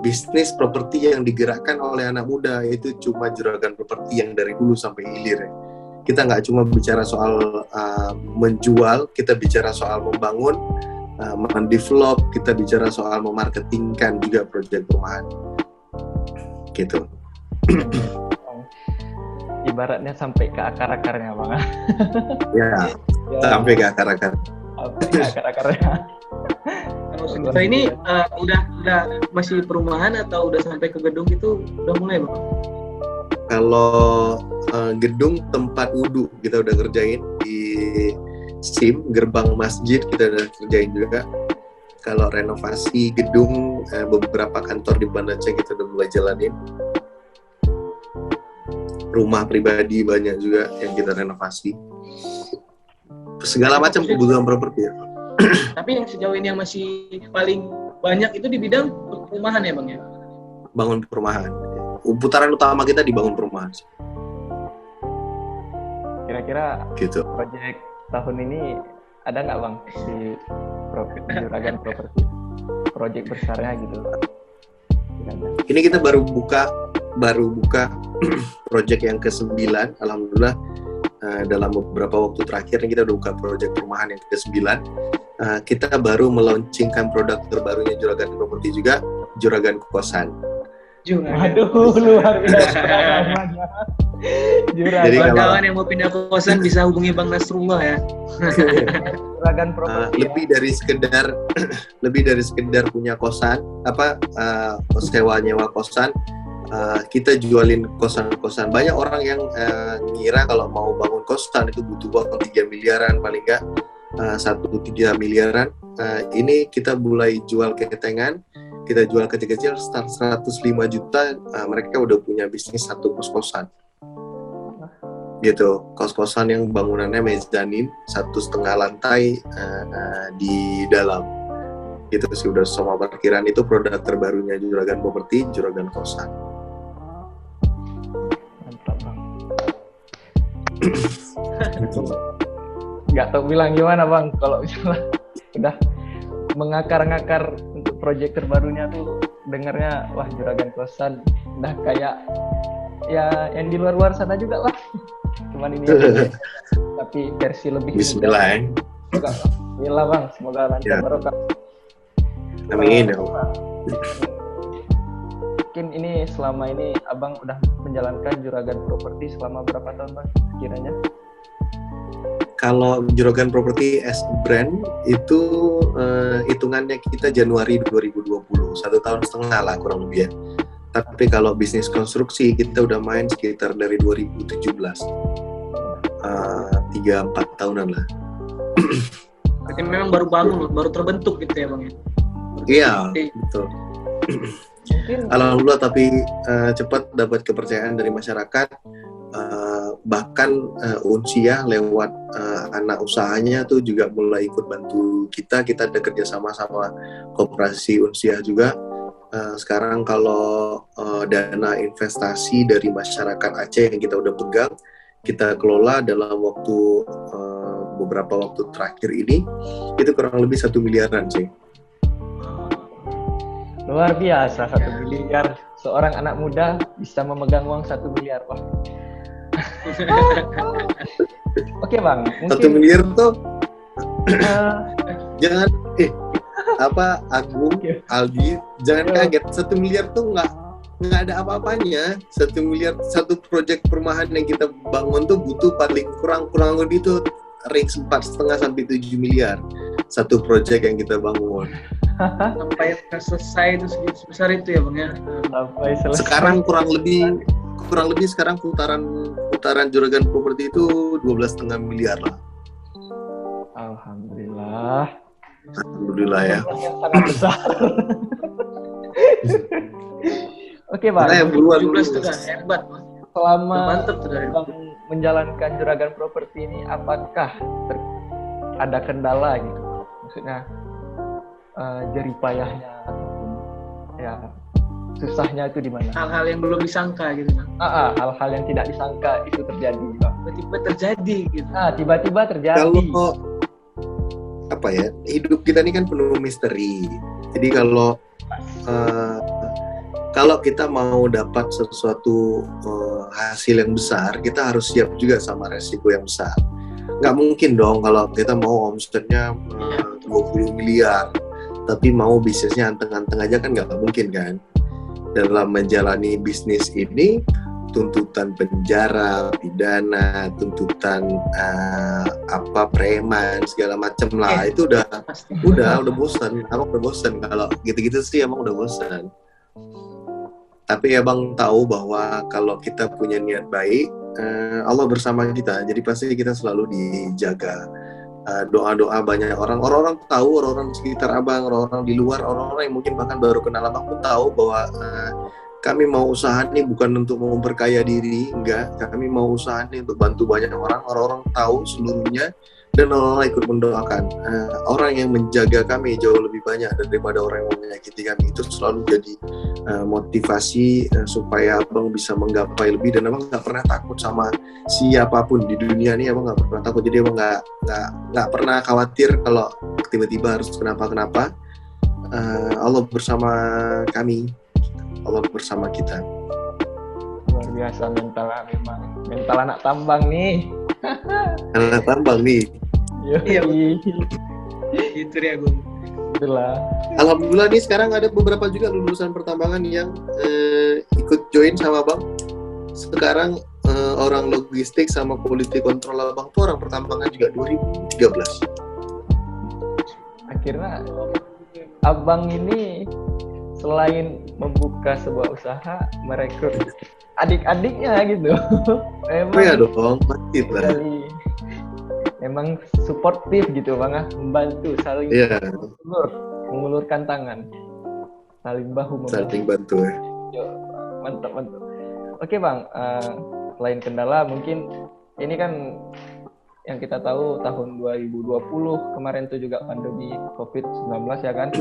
Speaker 4: bisnis properti yang digerakkan oleh anak muda itu cuma Juragan Properti yang dari hulu sampai hilir ya. Kita nggak cuma bicara soal menjual, kita bicara soal membangun, mendevelop, kita bicara soal memarketingkan juga proyek perumahan. Gitu.
Speaker 3: Ibaratnya sampai ke akar-akarnya bang.
Speaker 4: Ya, sampai ke akar-akar.
Speaker 3: Sampai ke akar-akarnya.
Speaker 2: Kalau kita ini udah masih perumahan atau udah sampai ke gedung itu udah mulai bang?
Speaker 4: Kalau gedung tempat wudhu kita udah kerjain di SIM, gerbang masjid kita udah kerjain juga. Kalau renovasi gedung, beberapa kantor di Banda Aceh kita udah mulai jalanin. Rumah pribadi banyak juga yang kita renovasi. segala macam kebutuhan properti ya.
Speaker 2: Tapi yang sejauh ini yang masih paling banyak itu di bidang perumahan ya Bang ya?
Speaker 4: Bangun perumahan. Putaran utama kita dibangun perumahan.
Speaker 3: Kira-kira
Speaker 4: Gitu.
Speaker 3: proyek tahun ini ada nggak Bang di Juragan Properti? Proyek besarnya gitu. Kira-kira.
Speaker 4: Ini kita baru buka proyek yang ke-9. Alhamdulillah dalam beberapa waktu terakhir kita udah buka proyek perumahan yang ke-9. Kita baru melaunchingkan produk terbarunya Juragan Properti juga, Juragan Kosan.
Speaker 3: Waduh, luar biasa namanya.
Speaker 4: Jadi
Speaker 3: Juragan,
Speaker 2: Kawan-kawan yang mau pindah ke kosan bisa hubungi Bang Nasrullah ya.
Speaker 3: Juragan Properti.
Speaker 4: lebih dari sekedar punya kosan, sewa nyewa kosan, kita jualin kosan-kosan. Banyak orang yang ngira kalau mau bangun kosan itu butuh uang 3 miliaran paling enggak 1-3 miliaran. Ini kita mulai jual ketengan, kita jual kecil-kecil start 105 juta, mereka udah punya bisnis satu kos-kosan. Gitu, kos-kosan yang bangunannya mezanin 1,5 lantai di dalam. Gitu sih, udah semua parkiran. Itu produk terbarunya Juragan Properti, Juragan Kosan.
Speaker 3: Mantap Bang. Nggak tahu bilang gimana Bang kalau misalnya udah mengakar-ngakar untuk proyek terbarunya tuh dengarnya wah Juragan Kosan udah kayak ya yang di luar sana juga lah. Cuman ini tapi versi lebih
Speaker 4: Bismillah ya.
Speaker 3: Bismillah Bang, semoga lancar
Speaker 4: Ya.
Speaker 3: barokah.
Speaker 4: Amin.
Speaker 3: Mungkin ini selama ini Abang udah menjalankan Juragan Properti selama berapa tahun Bang kiranya?
Speaker 4: Kalau Juragan Properti as a brand itu hitungannya kita Januari 2020, 1,5 tahun lah kurang lebih ya. Tapi kalau bisnis konstruksi kita udah main sekitar dari 2017, 3-4 tahunan lah.
Speaker 2: Berarti memang baru bangun, baru terbentuk gitu ya Bang ya?
Speaker 4: Iya, betul.
Speaker 3: Mungkin
Speaker 4: Alhamdulillah, tapi cepat dapat kepercayaan dari masyarakat. Bahkan Unsia lewat anak usahanya tuh juga mulai ikut bantu kita ada kerjasama sama Koperasi Unsia juga. Sekarang kalau dana investasi dari masyarakat Aceh yang kita udah pegang, kita kelola dalam beberapa waktu terakhir ini, itu kurang lebih 1 miliaran sih.
Speaker 3: luar biasa 1 miliar. Seorang anak muda bisa memegang uang 1 miliar Wah. Oke Bang,
Speaker 4: 1
Speaker 3: mungkin
Speaker 4: miliar tuh jangan Agung, Aldi, jangan kaget. 1 miliar tuh nggak ada apa-apanya. 1 miliar satu proyek perumahan yang kita bangun tuh butuh paling kurang lebih tuh range 4,5 sampai 7 miliar satu proyek yang kita bangun.
Speaker 2: Sampai selesai itu sebesar itu ya Bang ya?
Speaker 3: sampai selesai.
Speaker 4: Sekarang kurang lebih sekarang putaran Juragan Properti itu 12,5 miliar lah. Alhamdulillah ya.
Speaker 3: Yang sangat besar. Oke Bang,
Speaker 4: Nah, yang duluan
Speaker 2: 17 itu udah hebat Bang.
Speaker 3: selama
Speaker 2: Mantap tuh dari
Speaker 3: Bang menjalankan Juragan Properti ini, apakah ada kendala gitu? Maksudnya jerih payahnya ataupun ya susahnya itu di mana?
Speaker 2: hal-hal yang belum disangka gitu Bang.
Speaker 3: Hal-hal yang tidak disangka itu terjadi, Bang.
Speaker 2: Tiba-tiba terjadi gitu.
Speaker 3: Tiba-tiba terjadi.
Speaker 4: Kalau hidup kita ini kan penuh misteri. Jadi kalau kita mau dapat sesuatu hasil yang besar, kita harus siap juga sama resiko yang besar. Nggak mungkin dong kalau kita mau omsetnya 20 miliar, tapi mau bisnisnya anteng-anteng aja kan nggak mungkin kan. Dalam menjalani bisnis ini, tuntutan penjara, pidana, tuntutan preman segala macam lah, itu udah bosan. Abang udah bosan kalau gitu-gitu sih, emang udah bosan. Tapi abang tahu bahwa kalau kita punya niat baik, Allah bersama kita, jadi pasti kita selalu dijaga. Doa-doa banyak orang tahu, orang sekitar abang, orang di luar, orang yang mungkin bahkan baru kenal abang pun tahu bahwa kami mau usaha nih bukan untuk memperkaya diri, enggak. Kami mau usaha nih untuk bantu banyak orang tahu seluruhnya, dan orang ikut mendoakan. Orang yang menjaga kami jauh lebih banyak daripada orang yang menyakiti kami. Itu selalu jadi motivasi supaya abang bisa menggapai lebih, dan abang nggak pernah takut sama siapapun di dunia ini. Abang nggak pernah takut, jadi abang nggak pernah khawatir kalau tiba-tiba harus kenapa. Allah bersama kami, Allah bersama kita.
Speaker 3: Luar biasa mentalnya memang. Mental anak tambang nih.
Speaker 4: Anak tambang nih.
Speaker 2: Iya, itu dia Gung.
Speaker 3: Itulah.
Speaker 4: Alhamdulillah nih sekarang ada beberapa juga lulusan pertambangan yang ikut join sama Bang. Sekarang orang logistik sama quality control Abang tuh orang pertambangan juga 2013.
Speaker 3: Akhirnya abang ini selain membuka sebuah usaha, merekrut adik-adiknya gitu. Memang
Speaker 4: Oh ya dong, aktif lah.
Speaker 3: Memang suportif gitu Bang, membantu, saling mengulurkan tangan, saling bahu membantu.
Speaker 4: Saling bantu ya.
Speaker 3: Yo, mantap. Oke Bang, selain kendala mungkin ini kan yang kita tahu tahun 2020 kemarin tuh juga pandemi COVID-19 ya kan.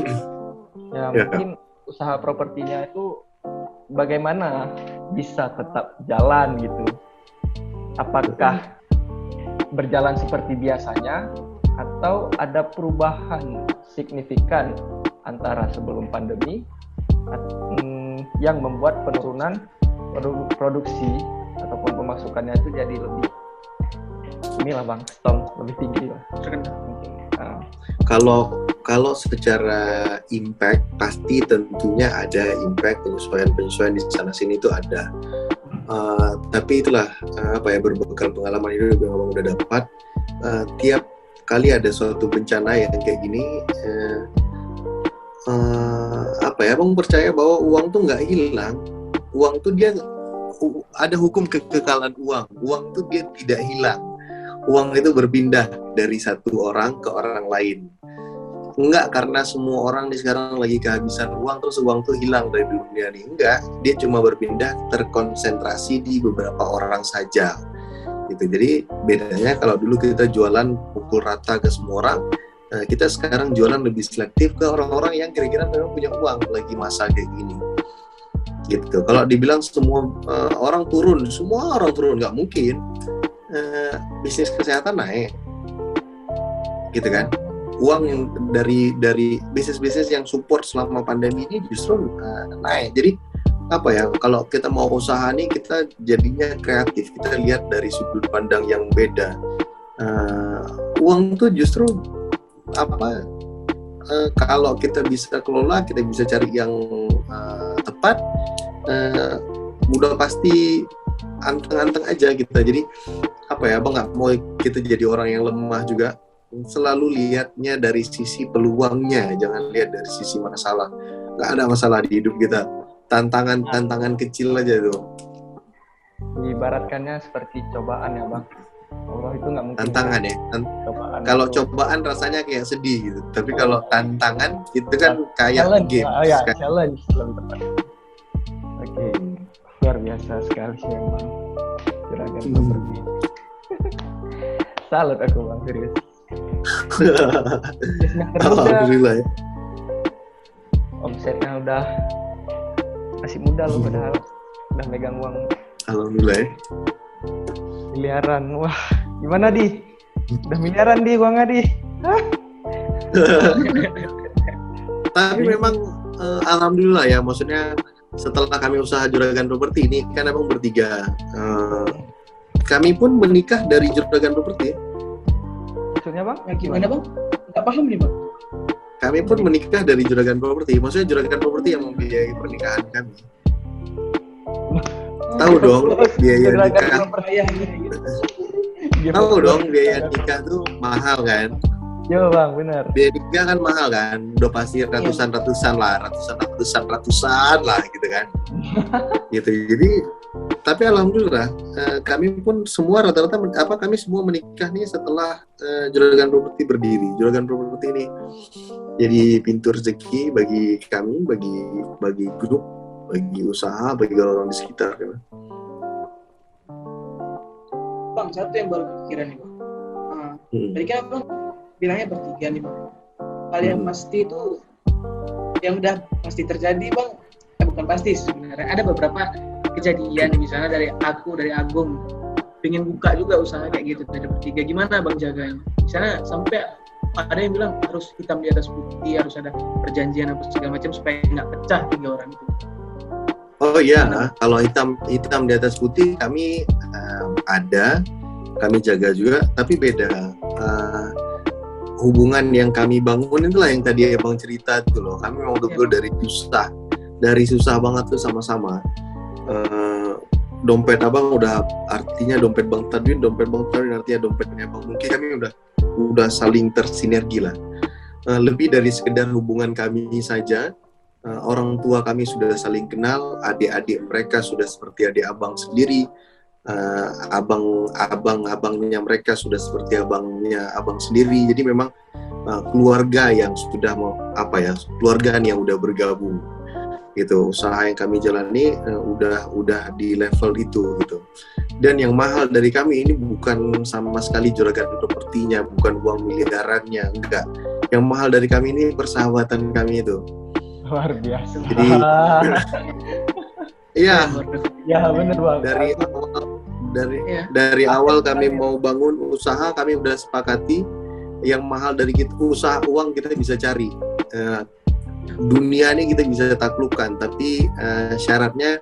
Speaker 3: Ya mungkin usaha propertinya itu bagaimana bisa tetap jalan gitu. Apakah berjalan seperti biasanya atau ada perubahan signifikan antara sebelum pandemi yang membuat penurunan produksi ataupun pemasukannya itu jadi lebih inilah Bang, lebih tinggi lah.
Speaker 4: Kalau secara impact pasti tentunya ada impact, penyesuaian di sana sini itu ada. Tapi itulah berbekal pengalaman hidup yang abang udah dapat. Tiap kali ada suatu bencana yang kayak gini, abang percaya bahwa uang tuh nggak hilang. Uang tuh dia ada hukum kekekalan uang. Uang tuh dia tidak hilang. Uang itu berpindah dari satu orang ke orang lain. Enggak karena semua orang nih sekarang lagi kehabisan uang terus uang tuh hilang dari dunia ini. Enggak, dia cuma berpindah terkonsentrasi di beberapa orang saja. Gitu. Jadi bedanya kalau dulu kita jualan pukul rata ke semua orang, kita sekarang jualan lebih selektif ke orang-orang yang kira-kira memang punya uang lagi masa kayak gini. Gitu. Kalau dibilang semua orang turun, semua orang turun, nggak mungkin. Bisnis kesehatan naik, gitu kan? Uang yang dari bisnis-bisnis yang support selama pandemi ini justru naik. Jadi kalau kita mau usaha nih, kita jadinya kreatif, kita lihat dari sudut pandang yang beda. Uang tuh justru kalau kita bisa kelola, kita bisa cari yang tepat, udah pasti anteng-anteng aja gitu. Jadi abang nggak mau kita jadi orang yang lemah juga. Selalu lihatnya dari sisi peluangnya, jangan lihat dari sisi masalah. Nggak ada masalah di hidup kita, tantangan kecil aja tuh.
Speaker 3: Diibaratkannya seperti cobaan ya Bang. Allah itu nggak mungkin
Speaker 4: tantangan ya. Kalau cobaan rasanya kayak sedih gitu, tapi kalau tantangan itu kan kayak game.
Speaker 3: Challenge lebih tepat. Oke, luar biasa sekali sih emang Juragan Properti. Salut aku Bang, serius.
Speaker 4: Alhamdulillah ya.
Speaker 3: Omsetnya udah masih muda loh, padahal udah megang uang.
Speaker 4: Alhamdulillah ya.
Speaker 3: Miliaran, wah gimana Di? Udah miliaran Di uangnya Di.
Speaker 4: Tapi memang alhamdulillah ya, maksudnya setelah kami usaha Juragan Properti ini kan abang bertiga. Kami pun menikah dari Juragan Properti.
Speaker 3: Maksudnya Bang?
Speaker 2: Ya, gimana Bang? Nggak paham nih Bang.
Speaker 4: Kami pun menikah dari Juragan Properti. Maksudnya Juragan Properti yang membiayai pernikahan kami. Tahu dong biaya nikah. Tahu dong biaya nikah tuh mahal kan?
Speaker 3: Yo Bang, benar.
Speaker 4: Biaya nikah kan mahal kan? Udah pasti ratusan lah gitu kan? Gitu. Jadi tapi alhamdulillah kami pun semua rata-rata kami semua menikah nih setelah Juragan Properti berdiri. Juragan Properti ini jadi pintu rezeki bagi kami, bagi grup bagi usaha, bagi orang di sekitar kan.
Speaker 2: Bang, satu yang baru kepikiran nih bang. Tadi kan abang bilangnya bertiga nih bang. Hal yang pasti itu, yang udah pasti terjadi bang, bukan pasti sebenarnya. Ada beberapa kejadian, misalnya dari aku, dari Agung, pengen buka juga usaha kayak gitu, ada bertiga. Gimana bang jaganya? Misalnya sampai ada yang bilang harus hitam di atas putih, harus ada perjanjian apa segala macam supaya nggak pecah 3 orang itu.
Speaker 4: Oh iya, kalau hitam di atas putih kami ada, kami jaga juga, tapi beda. Hubungan yang kami bangun itulah yang tadi abang cerita itu loh. Kami memang betul dari susah banget tuh sama-sama. Dompet abang udah artinya dompet bang Tadwin artinya dompetnya bang. Mungkin kami udah saling tersinergi lah. Lebih dari sekedar hubungan kami saja. Orang tua kami sudah saling kenal, adik-adik mereka sudah seperti adik abang sendiri, abangnya mereka sudah seperti abangnya abang sendiri. Jadi memang keluarga yang sudah keluarga yang udah bergabung gitu. Usaha yang kami jalani udah di level itu gitu. Dan yang mahal dari kami ini bukan sama sekali juragan propertinya, bukan uang miliarannya, enggak. Yang mahal dari kami ini persahabatan kami itu.
Speaker 3: Luar biasa.
Speaker 4: Jadi iya.
Speaker 3: Ya benar bang.
Speaker 4: Dari awal kami mau bangun usaha, kami udah sepakati yang mahal dari kita usaha, uang kita bisa cari, dunia ini kita bisa taklukkan, tapi syaratnya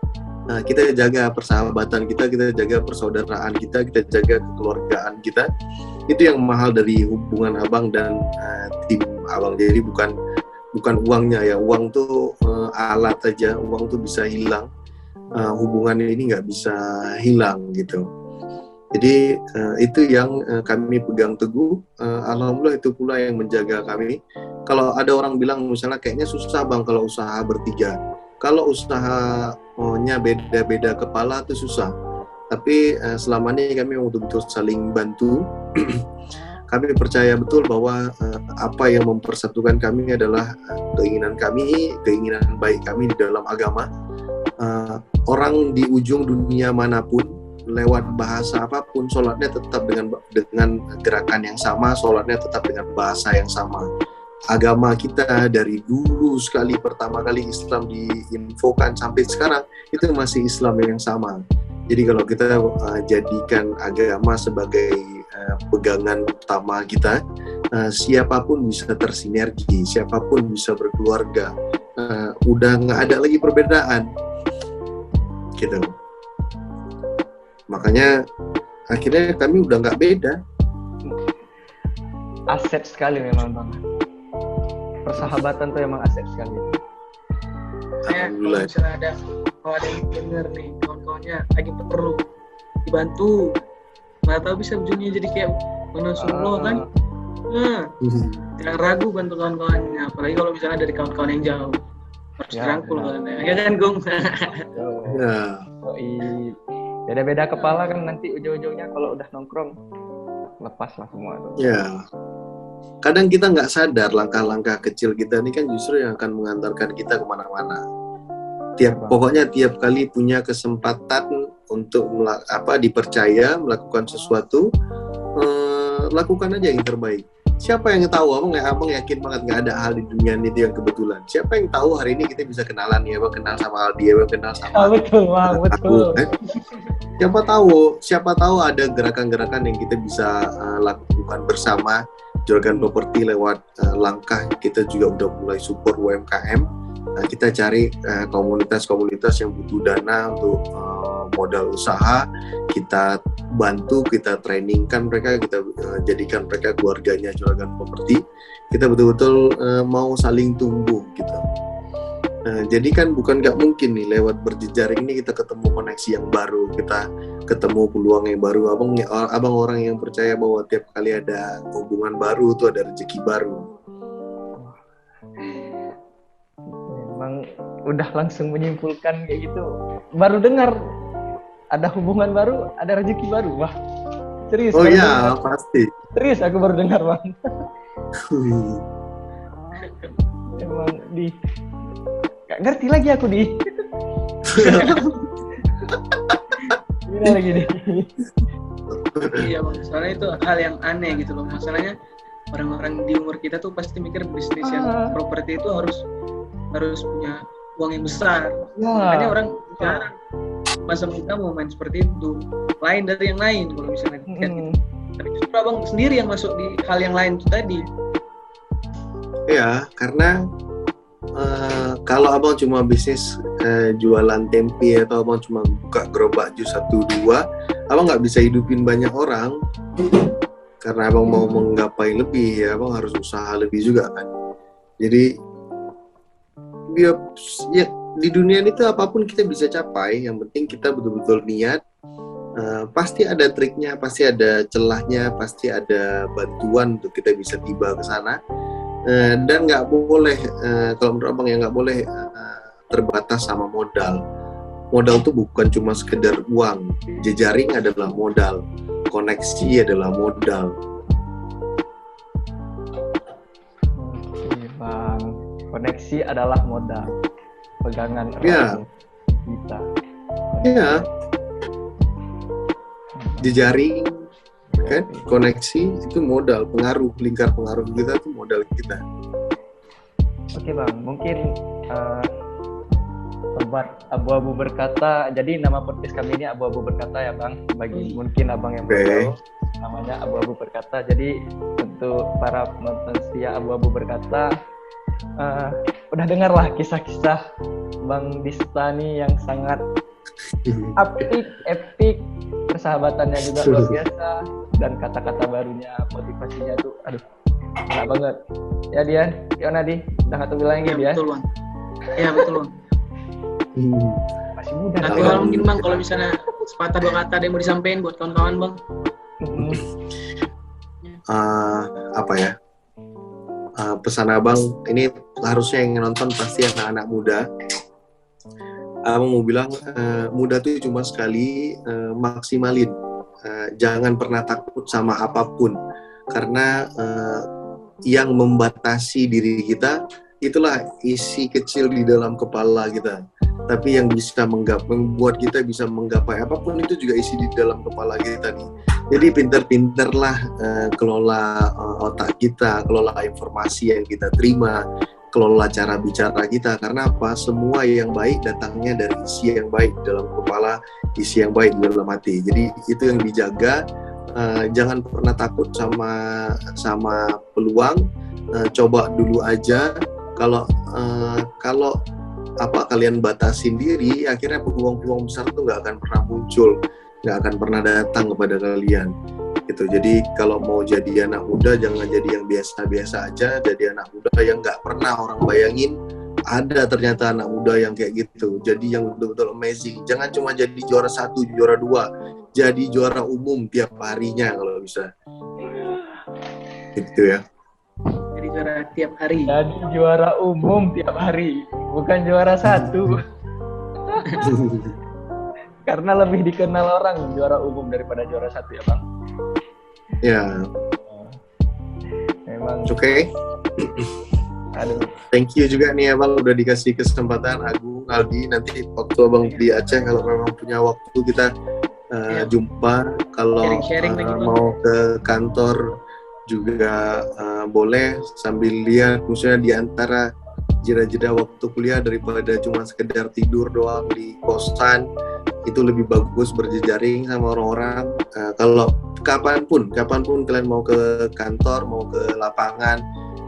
Speaker 4: kita jaga persahabatan kita jaga persaudaraan kita jaga kekeluargaan kita. Itu yang mahal dari hubungan abang dan tim abang. Jadi bukan uangnya ya, uang tuh alat aja, uang tuh bisa hilang, hubungan ini nggak bisa hilang gitu. Jadi itu yang kami pegang teguh. Alhamdulillah itu pula yang menjaga kami. Kalau ada orang bilang misalnya kayaknya susah bang kalau usaha bertiga, kalau usahanya beda-beda kepala itu susah. Tapi selama ini kami betul-betul saling bantu. Kami percaya betul bahwa apa yang mempersatukan kami adalah keinginan baik kami di dalam agama. Orang di ujung dunia manapun, lewat bahasa apapun, sholatnya tetap dengan gerakan yang sama, sholatnya tetap dengan bahasa yang sama. Agama kita dari dulu sekali, pertama kali Islam diinfokan sampai sekarang, itu masih Islam yang sama. Jadi kalau kita jadikan agama sebagai pegangan utama kita, siapapun bisa tersinergi, siapapun bisa berkeluarga, udah nggak ada lagi perbedaan gitu. Makanya akhirnya kami udah nggak beda.
Speaker 3: Aset sekali memang bang, persahabatan tuh emang aset sekali.
Speaker 2: Kalau misalnya kalau ada yang denger nih, kawan-kawannya lagi perlu dibantu, nggak tahu bisa ujungnya jadi kayak Nasrullah kan. Jangan ragu bantu kawan-kawannya, apalagi kalau misalnya dari kawan-kawan yang jauh, harus dirangkul kan ya kan Gung.
Speaker 3: Beda-beda kepala kan nanti ujung-ujungnya kalau udah nongkrong lepas lah semua itu.
Speaker 4: Ya, kadang kita nggak sadar langkah-langkah kecil kita ini kan justru yang akan mengantarkan kita kemana-mana. Pokoknya tiap kali punya kesempatan untuk dipercaya melakukan sesuatu, lakukan aja yang terbaik. Siapa yang tahu? Abang yakin banget nggak ada hal di dunia ini yang kebetulan. Siapa yang tahu hari ini kita bisa kenalan ya, kenal sama Aldi, kenal sama
Speaker 3: betul bang, betul.
Speaker 4: Siapa tahu ada gerakan-gerakan yang kita bisa lakukan bersama. Juragan Properti lewat langkah kita juga udah mulai support UMKM. Kita cari komunitas-komunitas yang butuh dana untuk modal usaha, kita bantu, kita trainingkan mereka, kita jadikan mereka keluarganya Juragan Properti. Kita betul-betul mau saling tumbuh gitu. Jadi kan bukan nggak mungkin nih lewat berjejaring ini kita ketemu koneksi yang baru, kita ketemu peluang yang baru. Abang orang yang percaya bahwa tiap kali ada hubungan baru itu ada rezeki baru.
Speaker 3: Memang udah langsung menyimpulkan kayak gitu. Baru dengar ada hubungan baru, ada rezeki baru. Wah, serius.
Speaker 4: Oh iya, pasti.
Speaker 3: Serius aku baru dengar bang. Emang gak ngerti lagi aku Gimana lagi nih?
Speaker 2: Iya bang, soalnya itu hal yang aneh gitu loh. Masalahnya orang-orang di umur kita tuh pasti mikir bisnis yang properti itu harus punya uang yang besar. Makanya orang jarang masa kita mau main seperti itu. Lain dari yang lain kalau misalnya kan gitu. Tapi justru abang sendiri yang masuk di hal yang lain itu tadi.
Speaker 4: Ya, karena kalau abang cuma bisnis jualan tempe atau abang cuma buka gerobak jus 1-2, abang nggak bisa hidupin banyak orang. Karena abang mau menggapai lebih, ya abang harus usaha lebih juga kan. Jadi ya di dunia ini tuh apapun kita bisa capai, yang penting kita betul-betul niat. Pasti ada triknya, pasti ada celahnya, pasti ada bantuan untuk kita bisa tiba ke sana. Dan nggak boleh, kalau menurut abang ya nggak boleh terbatas sama modal. Modal tuh bukan cuma sekedar uang, jejaring adalah modal. Koneksi adalah modal.
Speaker 3: Oke bang, koneksi adalah modal. Pegangan
Speaker 4: Ya.
Speaker 3: kita.
Speaker 4: Ya. Jejaring, kan? Koneksi itu modal, pengaruh, lingkar pengaruh kita itu modal kita.
Speaker 3: Oke bang, mungkin Sobat Abu-Abu Berkata, jadi nama podcast kami ini Abu-Abu Berkata ya bang, bagi mungkin abang yang belum tahu, namanya Abu-Abu Berkata. Jadi untuk para penonton setia Abu-Abu Berkata, udah dengarlah kisah-kisah Bang Dista nih yang sangat epic, persahabatannya juga luar biasa, dan kata-kata barunya, motivasinya tuh, aduh, enak banget. Ya Dian, gimana Di? Udah nggak tahu bilang lagi Dian?
Speaker 2: Betul bang. Iya betul bang.
Speaker 3: Masih muda.
Speaker 2: Satu hal mungkin bang, kalau misalnya sepatah dua kata ada yang mau disampaikan buat kawan-kawan bang.
Speaker 4: Apa ya? Pesan abang ini harusnya yang nonton pasti anak-anak muda. Abang mau bilang muda tuh cuma sekali, maksimalin. Jangan pernah takut sama apapun, karena yang membatasi diri kita itulah isi kecil di dalam kepala kita. Tapi yang bisa membuat kita bisa menggapai apapun itu juga isi di dalam kepala kita nih. Jadi pinter-pinterlah kelola otak kita, kelola informasi yang kita terima, kelola cara bicara kita. Karena apa? Semua yang baik datangnya dari isi yang baik dalam kepala, isi yang baik di dalam hati. Jadi itu yang dijaga. Jangan pernah takut sama peluang. Coba dulu aja. Kalau kalian batasin diri, akhirnya peluang-peluang besar itu nggak akan pernah muncul, nggak akan pernah datang kepada kalian. Gitu. Jadi kalau mau jadi anak muda, jangan jadi yang biasa-biasa aja, jadi anak muda yang nggak pernah orang bayangin ada ternyata anak muda yang kayak gitu. Jadi yang betul-betul amazing. Jangan cuma jadi juara 1, juara 2, jadi juara umum tiap harinya kalau bisa. Gitu ya.
Speaker 2: Jadi juara tiap hari.
Speaker 3: Jadi juara umum tiap hari, bukan juara 1. Karena lebih dikenal orang juara umum daripada juara 1 ya bang.
Speaker 4: Ya.
Speaker 3: Memang.
Speaker 4: Oke.
Speaker 3: Aduh.
Speaker 4: Thank you juga nih abang udah dikasih kesempatan, Agung, Aldi. Nanti waktu abang di Aceh kalau memang punya waktu kita jumpa. Kalau mau ke kantor juga boleh sambil lihat, khususnya di antara jeda-jeda waktu kuliah daripada cuma sekedar tidur doang di kosan, itu lebih bagus berjejaring sama orang-orang. Kalau kapanpun kalian mau ke kantor, mau ke lapangan,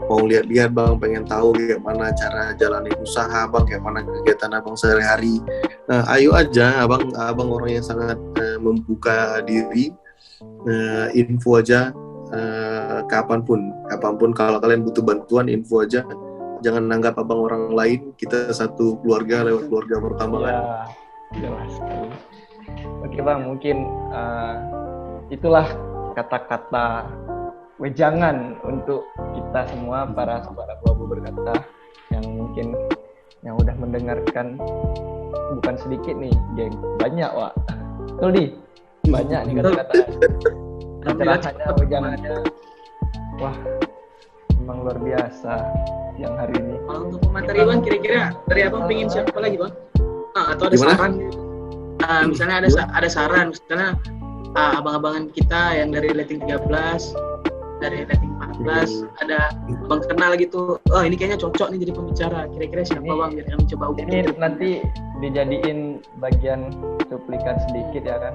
Speaker 4: mau lihat-lihat bang, pengen tahu kayak mana cara jalanin usaha bang, kayak mana kegiatan abang sehari-hari, ayo aja, abang orang yang sangat membuka diri, info aja. Kapanpun kalau kalian butuh bantuan, info aja. Jangan anggap abang orang lain, kita satu keluarga lewat keluarga pertama kan.
Speaker 3: Ya, jelas sekali. Oke bang, mungkin itulah kata-kata wejangan untuk kita semua para sobat Abu-Abu Berkata yang mungkin yang udah mendengarkan, bukan sedikit nih geng, banyak wak. Betul Di? Banyak nih kata-kata. Cerahannya, wejangannya, wah, memang luar biasa yang hari ini.
Speaker 2: Kalau untuk materi bang, kira-kira dari abang pengen siapa lagi bang? atau ada
Speaker 4: Gimana?
Speaker 2: saran. Misalnya ada saran, misalnya abang-abangan kita yang dari rating 13, dari rating 14, ada abang kenal gitu. Oh ini kayaknya cocok nih jadi pembicara. Kira-kira siapa bang? Biar kami coba
Speaker 3: Ini
Speaker 2: hubungi.
Speaker 3: nanti dijadiin bagian cuplikan sedikit ya kan.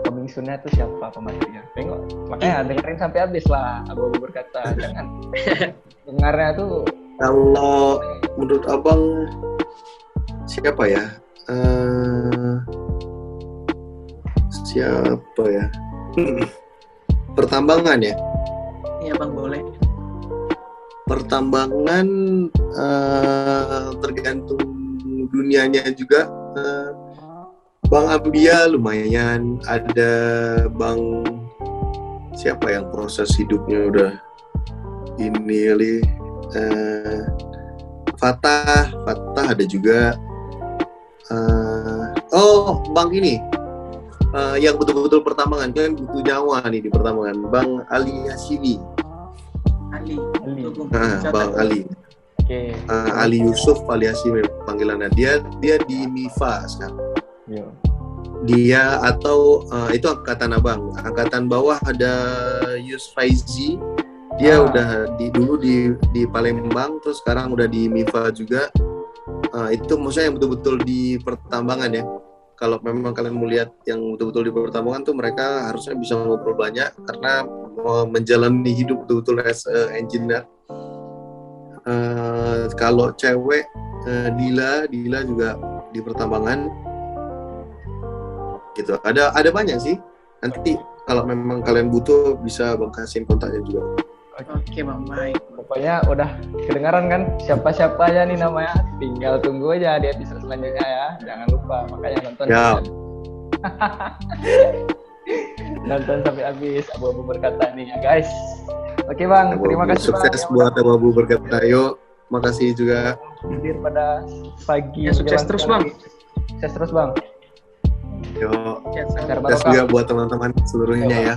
Speaker 3: Coming soon-nya itu siapa pemateri? Tengok, makanya dengerin sampai habis lah. Abu berkata, jangan dengarnya tuh.
Speaker 4: Kalau menurut abang siapa ya? Siapa ya? Pertambangan ya?
Speaker 2: Iya bang, boleh.
Speaker 4: Pertambangan tergantung dunianya juga. Bang Ambia lumayan, ada Bang siapa yang proses hidupnya udah ini Fatah ada juga. Bang ini yang betul-betul pertambangan kan butuh nyawa nih di pertambangan, Bang Ali Hashimi.
Speaker 2: Ali.
Speaker 4: Bang Ali.
Speaker 3: Oke.
Speaker 4: Ali Yusuf Ali Hashimi panggilannya. Dia di MIFA sekarang.
Speaker 3: Yo.
Speaker 4: Dia atau itu angkatan abang, angkatan bawah ada Yus Faizi. Dia udah dulu di Palembang, terus sekarang udah di MIFA juga. Itu maksudnya yang betul-betul di pertambangan ya. Kalau memang kalian mau lihat yang betul-betul di pertambangan tuh mereka harusnya bisa ngobrol banyak karena menjalani hidup betul-betul as engineer. Kalau cewek Dila juga di pertambangan. Gitu. Ada banyak sih. Nanti kalau memang kalian butuh bisa Bang kasihin kontaknya juga.
Speaker 2: Oke bang, baik.
Speaker 3: Pokoknya udah kedengaran kan siapa-siapa aja nih namanya. Tinggal tunggu aja di episode selanjutnya ya. Jangan lupa, makanya nonton.
Speaker 4: Ya.
Speaker 3: Nonton sampai habis. Abu berkata nih ya guys. Oke bang, terima kasih
Speaker 4: sukses
Speaker 3: bang.
Speaker 4: buat Abu berkata. Yuk, makasih juga.
Speaker 3: Hadir pada pagi.
Speaker 2: Ya, sukses terus bang.
Speaker 3: Sukses terus bang.
Speaker 4: Yuk,
Speaker 2: Ya,
Speaker 4: sukses juga buat teman-teman seluruhnya ya.